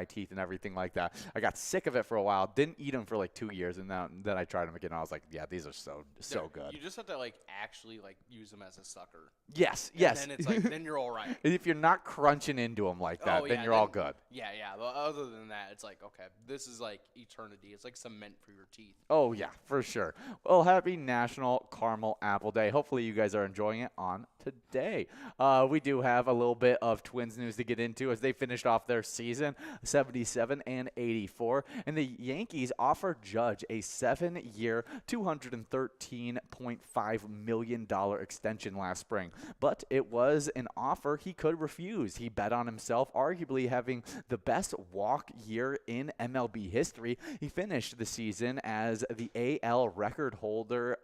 teeth and everything like that. I got sick of it for a while. Didn't eat them for like 2 years, and then I tried them again. And I was like, yeah, these are so good. You just have to like actually like use them as a sucker. Yes. And then it's like then you're all right. If you're not crunching into them like that, then you're all good. Yeah. But other than that, it's like okay, this is like eternity. It's like cement for your teeth. Oh, yeah, for sure. Well, happy National Caramel Apple Day. Hopefully you guys are enjoying it on today. We do have a little bit of Twins news to get into as they finished off their season 77-84. And the Yankees offered Judge a 7-year, $213.5 million extension last spring. But it was an offer he could refuse. He bet on himself, arguably having the best walk year in MLB history. He finished the season as the AL record holder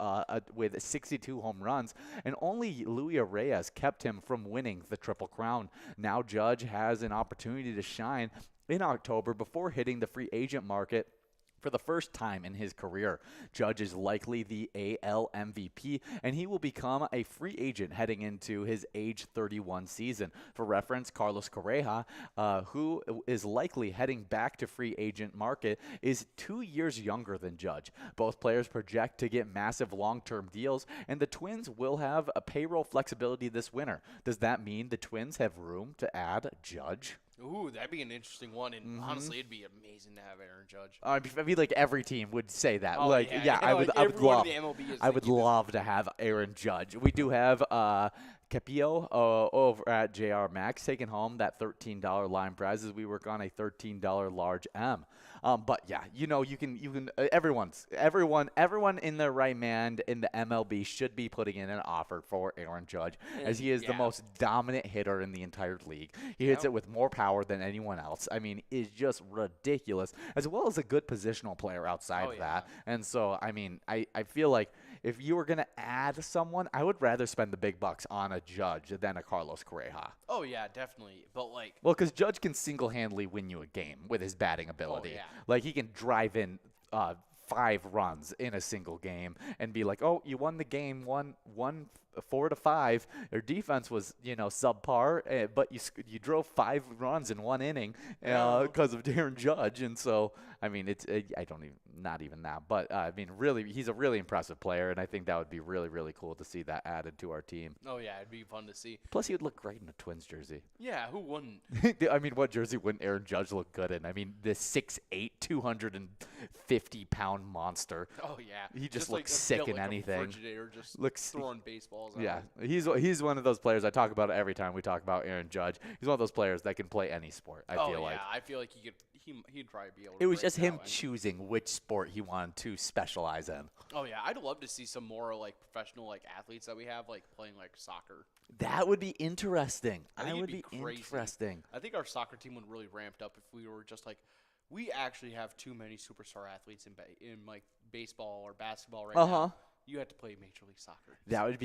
with 62 home runs, and only Luis Reyes kept him from winning the Triple Crown. Now Judge has an opportunity to shine in October before hitting the free agent market for the first time in his career. Judge is likely the AL MVP, and he will become a free agent heading into his age 31 season. For reference, Carlos Correa, who is likely heading back to free agent market, is 2 years younger than Judge. Both players project to get massive long-term deals, and the Twins will have a payroll flexibility this winter. Does that mean the Twins have room to add Judge? Ooh, that'd be an interesting one, and honestly, it'd be amazing to have Aaron Judge. I feel like every team would say that. Oh, like, yeah, I would everyone love. in the MLB is I would thinking this. love to have Aaron Judge. We do have Capillo over at JR Max taking home that $13 line prize as we work on a $13 large M. But yeah, you can everyone in their right mind in the MLB should be putting in an offer for Aaron Judge, as he is the most dominant hitter in the entire league. He hits it with more power than anyone else. I mean, it's just ridiculous, as well as a good positional player outside of that. And so, I mean, I feel like if you were going to add someone, I would rather spend the big bucks on a Judge than a Carlos Correa. Oh, yeah, definitely. But, like... Well, because Judge can single-handedly win you a game with his batting ability. Oh, yeah. Like, he can drive in 5 runs in a single game and be like, oh, you won the game 4-5. Your defense was, subpar, but you drove 5 runs in 1 inning because of Darren Judge. And so, I mean, not even that. But, I mean, really, he's a really impressive player, and I think that would be really, really cool to see that added to our team. Oh, yeah, it'd be fun to see. Plus, he would look great in a Twins jersey. Yeah, who wouldn't? I mean, what jersey wouldn't Aaron Judge look good in? I mean, the 6'8", 250-pound monster. Oh, yeah. He just looks sick in anything. Just looks throwing baseballs out. Yeah, he's one of those players. I talk about it every time we talk about Aaron Judge. He's one of those players that can play any sport. I feel like. I feel like he'd probably be able to. It was break just him out and- choosing which sport he wanted to specialize in. Oh yeah, I'd love to see some more like professional like athletes that we have like playing like soccer. That would be interesting. I think That would it'd be be crazy. interesting. I think our soccer team would really ramped up if we were just like, we actually have too many superstar athletes in like baseball or basketball right now. You have to play Major League Soccer. That would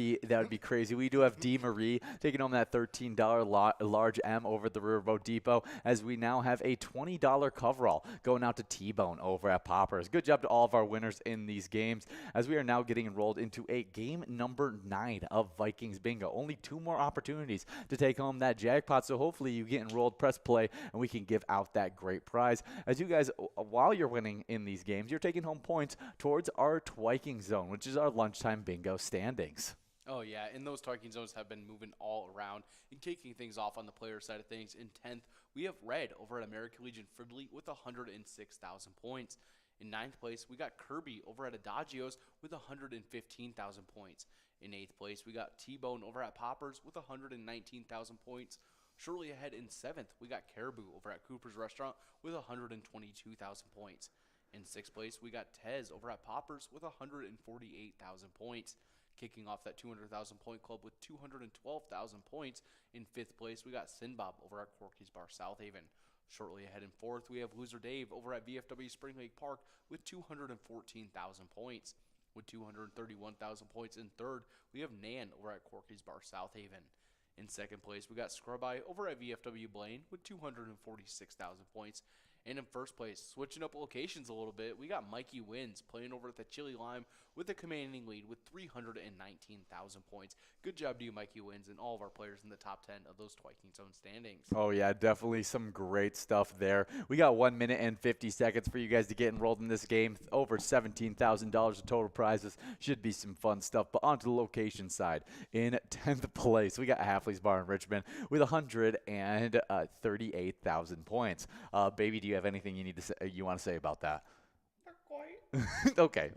be crazy. We do have Di Marie taking home that $13 large M over at the Riverboat Depot, as we now have a $20 coverall going out to T-Bone over at Poppers. Good job to all of our winners in these games, as we are now getting enrolled into a game number 9 of Vikings Bingo. Only 2 more opportunities to take home that jackpot, so hopefully you get enrolled, press play, and we can give out that great prize. As you guys, while you're winning in these games, you're taking home points towards our Twiking Zone, which is our lunchtime bingo standings. Oh, yeah, and those targeting zones have been moving all around and kicking things off on the player side of things. In 10th, we have Red over at American Legion Fridley with 106,000 points. In 9th place, we got Kirby over at Adagios with 115,000 points. In 8th place, we got T-Bone over at Poppers with 119,000 points. Shortly ahead in 7th, we got Caribou over at Cooper's Restaurant with 122,000 points. In 6th place, we got Tez over at Poppers with 148,000 points. Kicking off that 200,000 point club with 212,000 points. In 5th place, we got Sinbob over at Corky's Bar South Haven. Shortly ahead in 4th, we have Loser Dave over at VFW Spring Lake Park with 214,000 points. With 231,000 points in 3rd, we have Nan over at Corky's Bar South Haven. In 2nd place, we got Scrub Eye over at VFW Blaine with 246,000 points. And in 1st place, switching up locations a little bit, we got Mikey Wins playing over at the Chili Lime with a commanding lead with 319,000 points. Good job to you, Mikey Wins, and all of our players in the top 10 of those Twiking Zone standings. Oh, yeah, definitely some great stuff there. We got 1 minute and 50 seconds for you guys to get enrolled in this game. Over $17,000 of total prizes. Should be some fun stuff. But on to the location side. In 10th place, we got Halfley's Bar in Richmond with 138,000 points. Baby, do you have anything you want to say about that? Okay.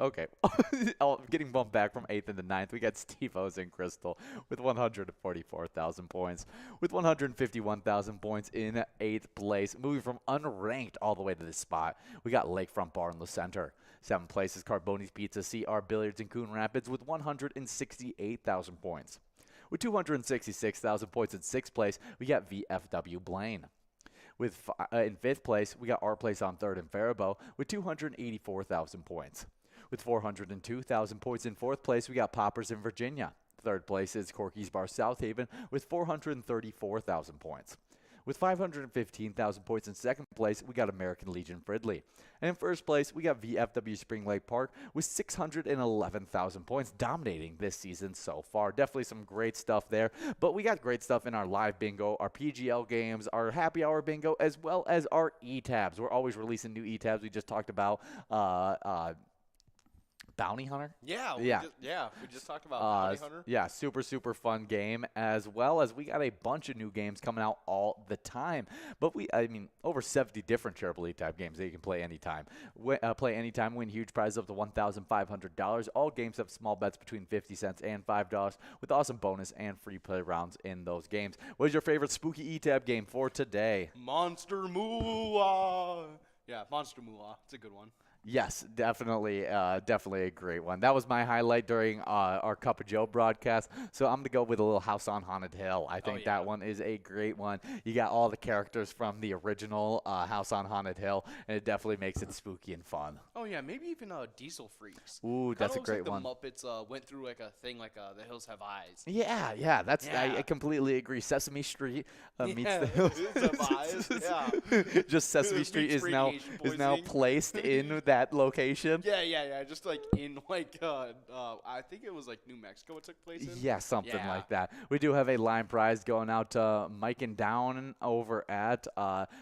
Getting bumped back from 8th into 9th, we got Steve O's in Crystal with 144,000 points. With 151,000 points in 8th place, moving from unranked all the way to this spot, we got Lakefront Bar in the center. 7th place is Carboni's Pizza CR Billiards in Coon Rapids with 168,000 points. With 266,000 points in 6th place, we got VFW Blaine. With in 5th place, we got Our Place on 3rd in Faribault with 284,000 points. With 402,000 points in 4th place, we got Poppers in Virginia. 3rd place is Corky's Bar South Haven with 434,000 points. With 515,000 points in 2nd place, we got American Legion Fridley. And in 1st place, we got VFW Spring Lake Park with 611,000 points, dominating this season so far. Definitely some great stuff there. But we got great stuff in our live bingo, our PGL games, our happy hour bingo, as well as our e-tabs. We're always releasing new e-tabs. We just talked about Bounty Hunter? Yeah. We just talked about Bounty Hunter. Yeah, super fun game, as well as we got a bunch of new games coming out all the time. But over 70 different Charitable type games that you can play anytime. Play anytime, win huge prizes up to $1,500. All games have small bets between 50 cents and $5 with awesome bonus and free play rounds in those games. What is your favorite spooky e-tab game for today? Monster Moolah. Yeah, Monster Moolah. It's a good one. Yes, definitely a great one. That was my highlight during our Cup of Joe broadcast. So I'm going to go with a little House on Haunted Hill. I think that one is a great one. You got all the characters from the original House on Haunted Hill, and it definitely makes it spooky and fun. Oh, yeah, maybe even Diesel Freaks. Ooh, that's a great like one. The Muppets went through like a thing like The Hills Have Eyes. Yeah, I completely agree. Sesame Street meets the Hills Have Eyes. Yeah. Just Sesame Street is now placed in that location? Yeah. Just like in like I think it was like New Mexico it took place in. Yeah, something Yeah. like that. We do have a line prize going out to Mike and Down over at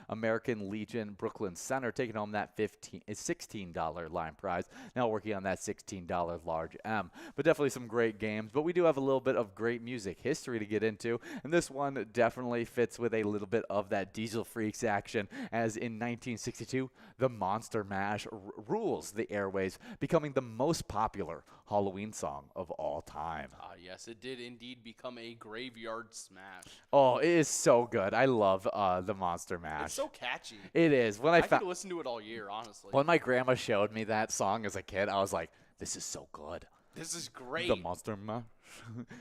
American Legion Brooklyn Center, taking home that $16 line prize. Now working on that $16 large M. But definitely some great games. But we do have a little bit of great music history to get into, and this one definitely fits with a little bit of that Diesel Freaks action, as in 1962, the Monster Mash rules the airways, becoming the most popular Halloween song of all time. Yes, it did indeed become a graveyard smash. Oh, it is so good. I love the Monster Mash. It's so catchy. It is. When I I could found listen to it all year, honestly. when my grandma showed me that song as a kid, I was like, "This is so good." This is great. The Monster Mash.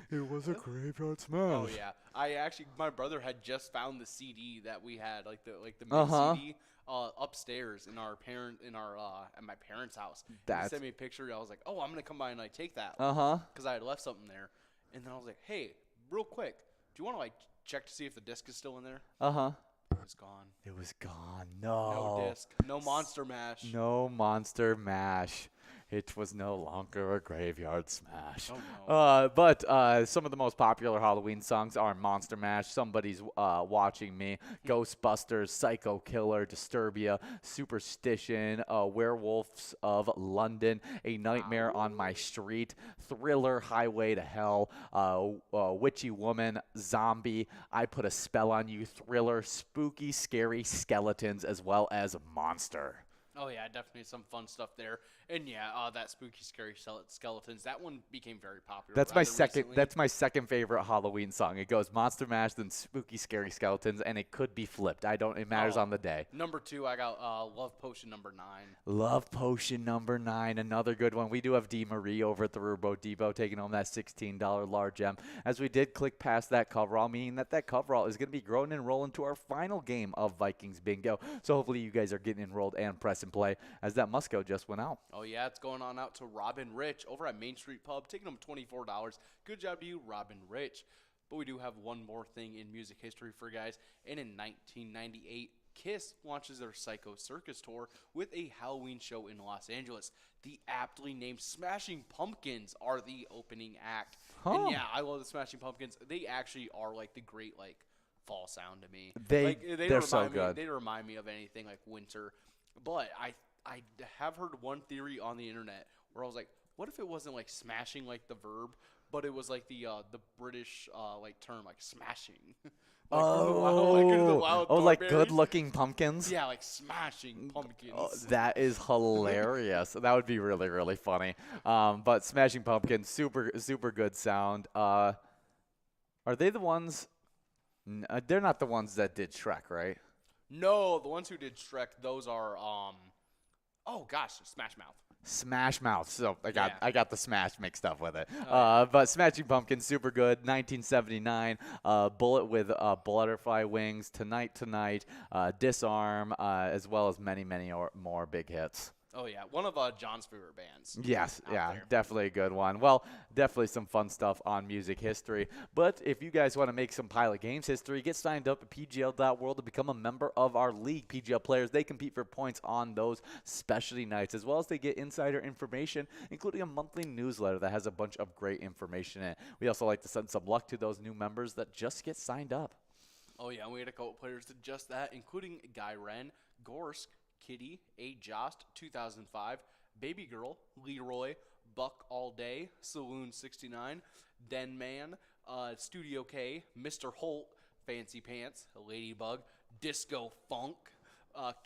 It was a graveyard smash. Oh yeah, my brother had just found the CD that we had, like the mini CD, upstairs in our at my parents' house. He That's- sent me a picture. I was like, oh, I'm gonna come by and like take that. Uh-huh. Because I had left something there, and then I was like, hey, real quick, do you want to like check to see if the disc is still in there? Uh-huh. It was gone. It was gone. No disc. No Monster Mash. No Monster Mash. It was no longer a graveyard smash. Oh, no. But some of the most popular Halloween songs are Monster Mash, Somebody's Watching Me, Ghostbusters, Psycho Killer, Disturbia, Superstition, Werewolves of London, A Nightmare on My Street, Thriller, Highway to Hell, Witchy Woman, Zombie, I Put a Spell on You, Thriller, Spooky, Scary Skeletons, as well as Monster. Oh yeah, definitely some fun stuff there. And yeah, that spooky, scary skeletons. That one became very popular. That's my rather second. recently. That's my second favorite Halloween song. It goes Monster Mash, then Spooky, Scary Skeletons, and it could be flipped. It matters Oh. on the day. Number 2, I got Love Potion number 9. Love Potion number 9, another good one. We do have D. Marie over at the Rubo Depot taking home that $16 large M. As we did click past that coverall, meaning that coverall is going to be growing and rolling to our final game of Vikings Bingo. So hopefully you guys are getting enrolled and press and play, as that Musco just went out. Oh yeah, it's going on out to Robin Rich over at Main Street Pub, taking him $24. Good job to you, Robin Rich. But we do have one more thing in music history for you guys. And in 1998, Kiss launches their Psycho Circus tour with a Halloween show in Los Angeles. The aptly named Smashing Pumpkins are the opening act. And yeah, I love the Smashing Pumpkins. They actually are like the great like fall sound to me. They're so good. They remind me of anything like winter. But I have heard one theory on the internet where I was like, what if it wasn't like smashing like the verb, but it was like the British like term like smashing. Like, like good-looking pumpkins? Yeah, like smashing pumpkins. Oh, that is hilarious. That would be really, really funny. But Smashing Pumpkins, super, super good sound. Are they the ones? They're not the ones that did Shrek, right? No, the ones who did Shrek, those are oh gosh, Smash Mouth. Smash Mouth. So I got the Smash mixed up with it. Oh, But Smashing Pumpkins, super good. 1979, Bullet with Butterfly Wings, Tonight, Disarm, as well as many, many more big hits. Oh yeah, one of John's favorite bands. Yes, yeah, there. definitely a good one. Well, definitely some fun stuff on music history. But if you guys want to make some Pilot Games history, get signed up at PGL.world to become a member of our league. PGL players, they compete for points on those specialty nights, as well as they get insider information, including a monthly newsletter that has a bunch of great information in it. We also like to send some luck to those new members that just get signed up. Oh yeah, we had a couple players did just that, including Guy Wren, Gorsk, Kitty, A. Jost, 2005, Baby Girl, Leroy, Buck All Day, Saloon 69, Den Man, Studio K, Mr. Holt, Fancy Pants, Ladybug, Disco Funk,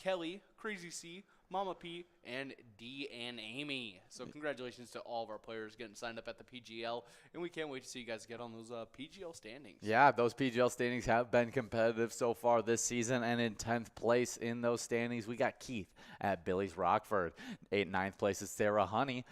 Kelly, Crazy C, Mama P, and D and Amy. So congratulations to all of our players getting signed up at the PGL, and we can't wait to see you guys get on those PGL standings. Yeah, those PGL standings have been competitive so far this season, and in 10th place in those standings, we got Keith at Billy's Rockford. 9th place is Sarah Honey.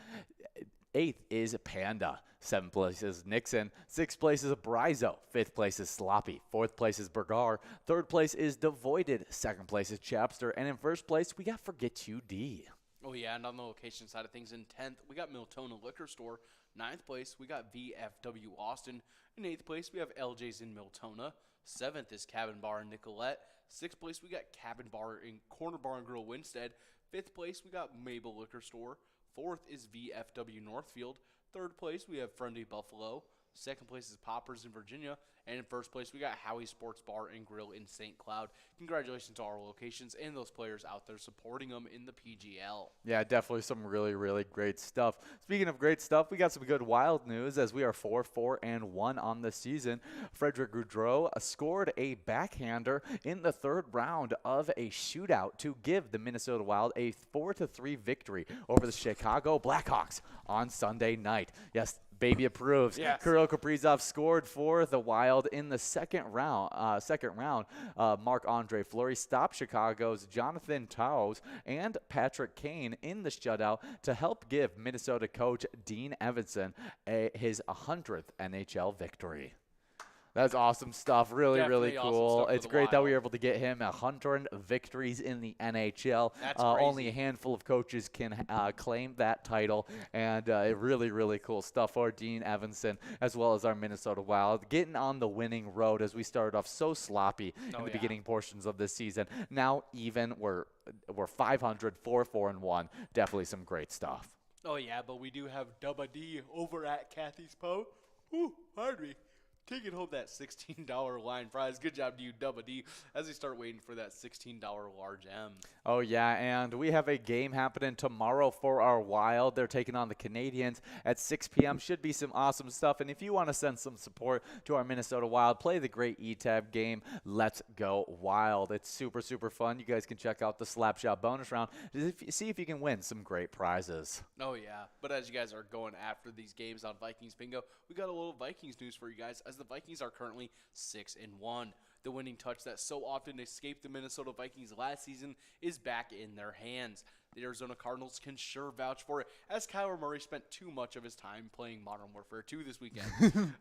8th is Panda. 7th place is Nixon. 6th place is Brizo. 5th place is Sloppy. 4th place is Bergar. 3rd place is Devoided. 2nd place is Chapster. And in 1st place, we got Forget You D. Oh, yeah, and on the location side of things, in 10th, we got Miltona Liquor Store. 9th place, we got VFW Austin. In 8th place, we have LJ's in Miltona. 7th is Cabin Bar in Nicolette. 6th place, we got Cabin Bar in Corner Bar and Grill Winstead. Fifth place, we got Mabel Liquor Store. Fourth is VFW Northfield. Third place, we have Friendly Buffalo. Second place is Poppers in Virginia. And in first place, we got Howie Sports Bar and Grill in St. Cloud. Congratulations to our locations and those players out there supporting them in the PGL. Yeah, definitely some really, really great stuff. Speaking of great stuff, we got some good Wild news as we are 4-4-1 on the season. Frederick Goudreau scored a backhander in the third round of a shootout to give the Minnesota Wild a 4-3 victory over the Chicago Blackhawks on Sunday night. Yes, baby approves. Yes. Kirill Kaprizov scored for the Wild in the second round. Marc-Andre Fleury stopped Chicago's Jonathan Toews and Patrick Kane in the shutout to help give Minnesota coach Dean Evason his 100th NHL victory. That's awesome stuff. Really, Definitely really awesome cool. stuff for It's the great that we Wild. were able to get him 100 victories in the NHL. That's Only crazy. a handful of coaches can claim that title, and really, really cool stuff for Dean Evason as well as our Minnesota Wild. Getting on the winning road as we started off so sloppy in the beginning portions of this season. Now even we're 500, 4-4-1. Definitely some great stuff. Oh, yeah, but we do have Dubba D over at Kathy's Po. Ooh, pardon me. Taking home that $16 line prize. Good job to you, Dubba D, as we start waiting for that $16 large M. Oh, yeah, and we have a game happening tomorrow for our Wild. They're taking on the Canadians at 6 p.m. Should be some awesome stuff. And if you want to send some support to our Minnesota Wild, play the great ETAB game. Let's go Wild. It's super, super fun. You guys can check out the Slapshot bonus round to see if you can win some great prizes. Oh, yeah. But as you guys are going after these games on Vikings Bingo, we got a little Vikings news for you guys, as the Vikings are currently 6-1. The winning touch that so often escaped the Minnesota Vikings last season is back in their hands. The Arizona Cardinals can sure vouch for it, as Kyler Murray spent too much of his time playing Modern Warfare 2 this weekend.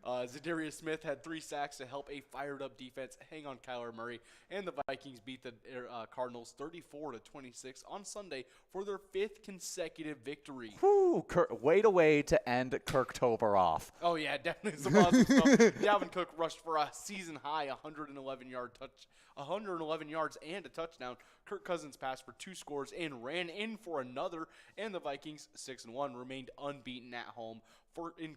Zadarius Smith had 3 sacks to help a fired-up defense hang on Kyler Murray, and the Vikings beat the Cardinals 34-26 on Sunday for their 5th consecutive victory. Whew, way to end Kirktober off. Oh, yeah, definitely some awesome stuff. Dalvin Cook rushed for a season-high 111 yards and a touchdown. Kirk Cousins passed for 2 scores and ran in for another, and the Vikings, 6-1, remained unbeaten at home in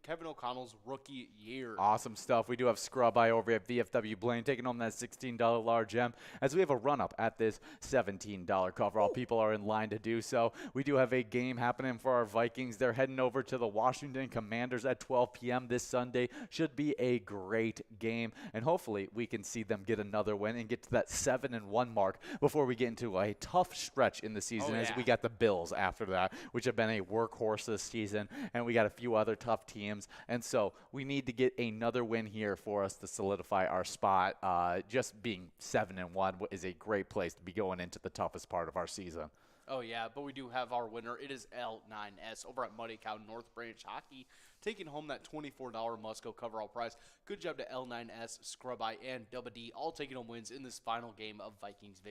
Kevin O'Connell's rookie year. Awesome stuff. We do have Scrub Eye over at VFW Blaine taking home that $16 large M as we have a run-up at this $17 cover. All people are in line to do so. We do have a game happening for our Vikings. They're heading over to the Washington Commanders at 12 p.m. this Sunday. Should be a great game, and hopefully we can see them get another win and get to that 7-1 mark before we get into a tough stretch in the season, as we got the Bills after that, which have been a workhorse this season, and we got a few other tough teams, and so we need to get another win here for us to solidify our spot. Just being 7-1 is a great place to be going into the toughest part of our season. Oh, yeah, but we do have our winner. It is L9S over at Muddy Cow North Branch Hockey, taking home that $24 Musco coverall prize. Good job to L9S, Scrub Eye, and Dubba D, all taking home wins in this final game of Vikings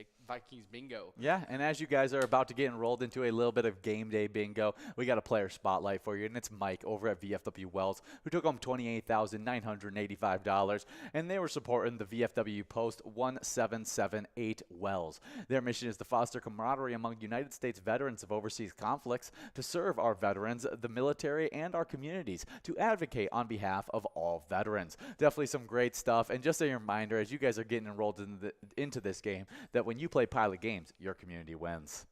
Bingo. Yeah, and as you guys are about to get enrolled into a little bit of game day bingo, we got a player spotlight for you, and it's Mike over at VFW Wells, who took home $28,985, and they were supporting the VFW Post 1778 Wells. Their mission is to foster camaraderie among United States veterans of overseas conflicts, to serve our veterans, the military, and our communities, to advocate on behalf of all veterans. Definitely some great stuff, and just a reminder, as you guys are getting enrolled into this game, that when you play Pilot Games, your community wins.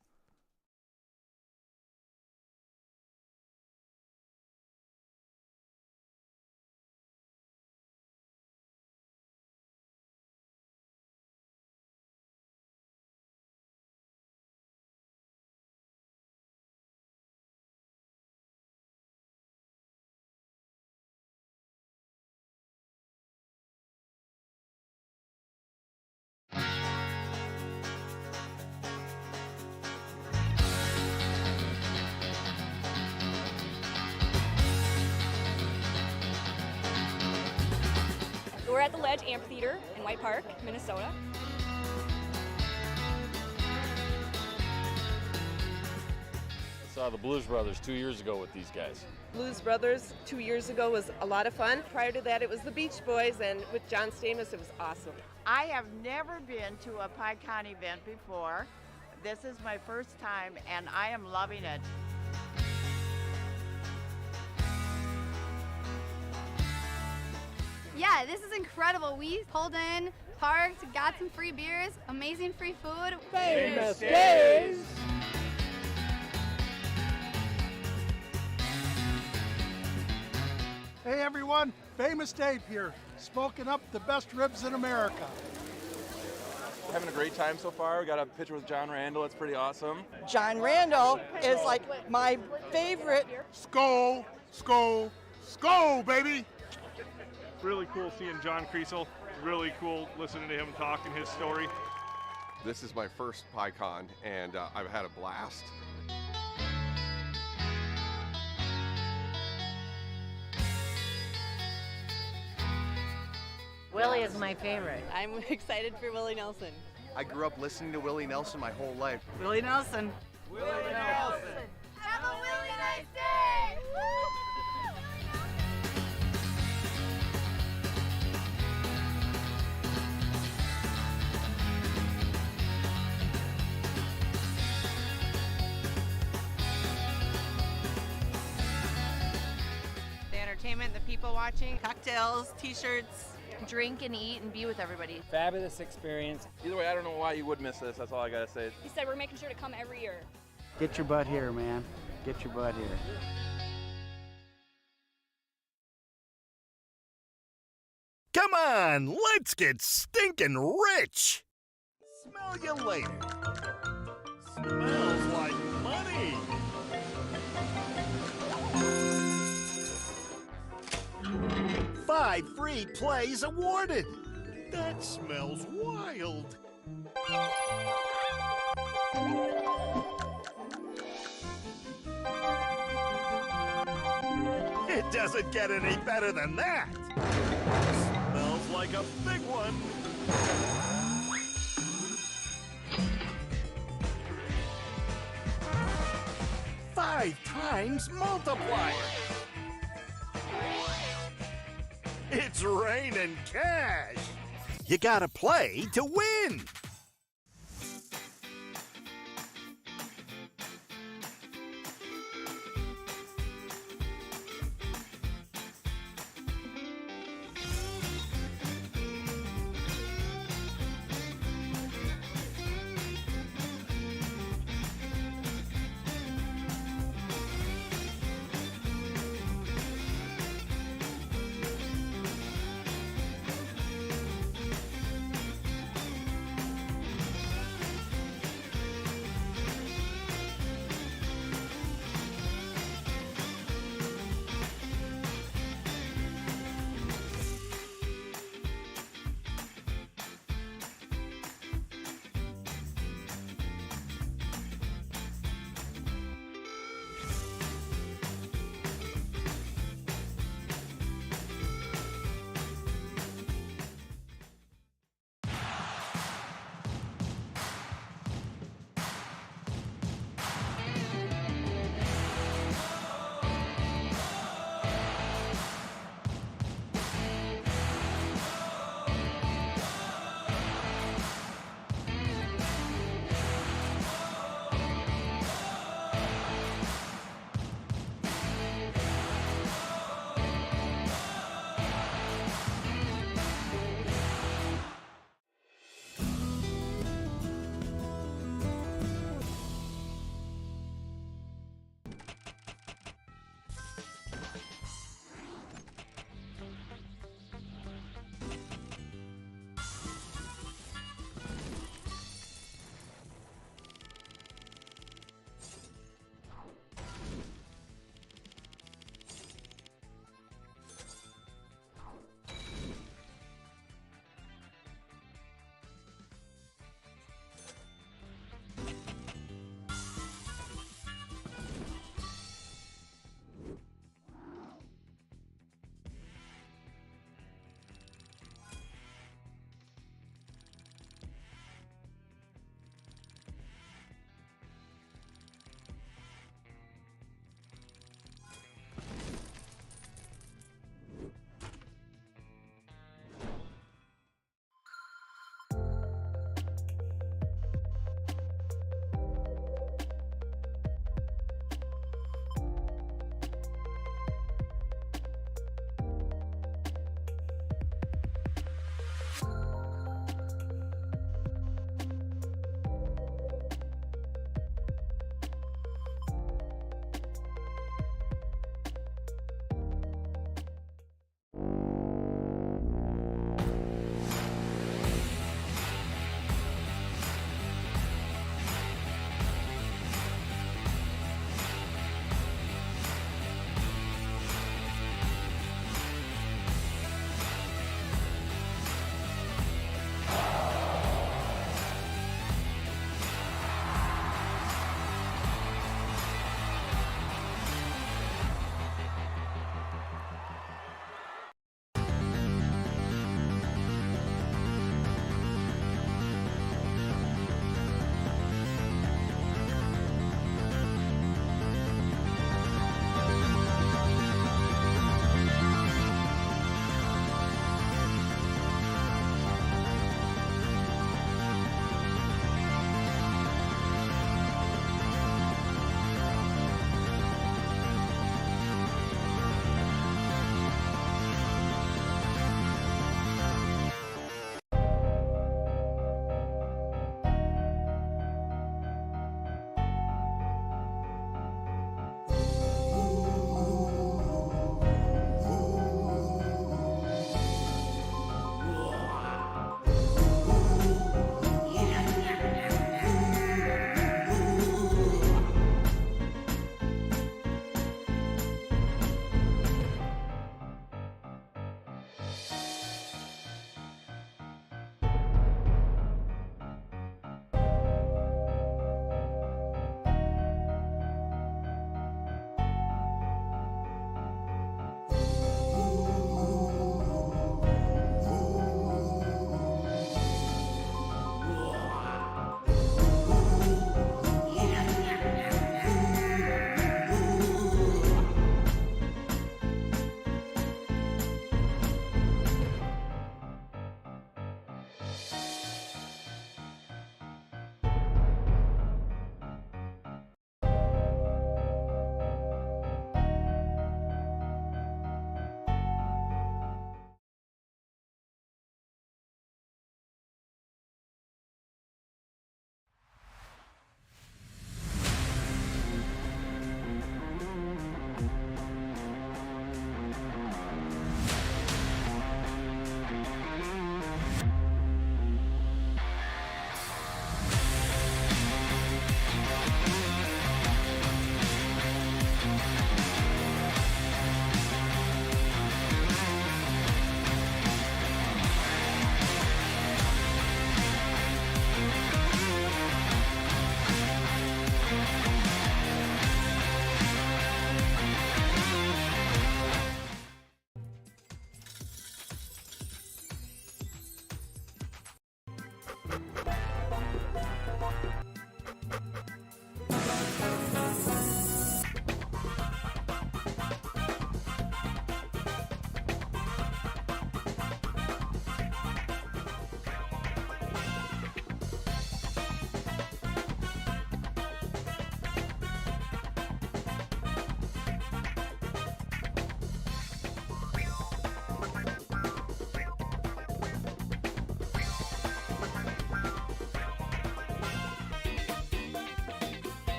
We're at the Ledge Amphitheater in White Park, Minnesota. I saw the Blues Brothers 2 years ago with these guys. Blues Brothers 2 years ago was a lot of fun. Prior to that, it was the Beach Boys, and with John Stamos, it was awesome. I have never been to a PyCon event before, This is my first time, and I am loving it. Yeah, this is incredible. We pulled in, parked, got some free beers, amazing free food. Famous days! Hey everyone, Famous Dave here, smoking up the best ribs in America. Having a great time so far. We got a picture with John Randall. It's pretty awesome. John Randall is like my favorite. Skol, skol, skol, baby! Really cool seeing John Kriesel. Really cool listening to him talking his story. This is my first PyCon, and I've had a blast. Willie is my favorite. I'm excited for Willie Nelson. I grew up listening to Willie Nelson my whole life. Willie Nelson. Willie Nelson. Have a really nice day! The entertainment, the people watching, cocktails, t-shirts, drink and eat and be with everybody. Fabulous experience. Either way, I don't know why you would miss this. That's all I gotta say. He said we're making sure to come every year. Get your butt here, man. Get your butt here. Come on, let's get stinking rich. Smell you later. Smells like money. Five free plays awarded. That smells wild. It doesn't get any better than that. Smells like a big one. Five times multiplier. It's raining cash. You gotta play to win.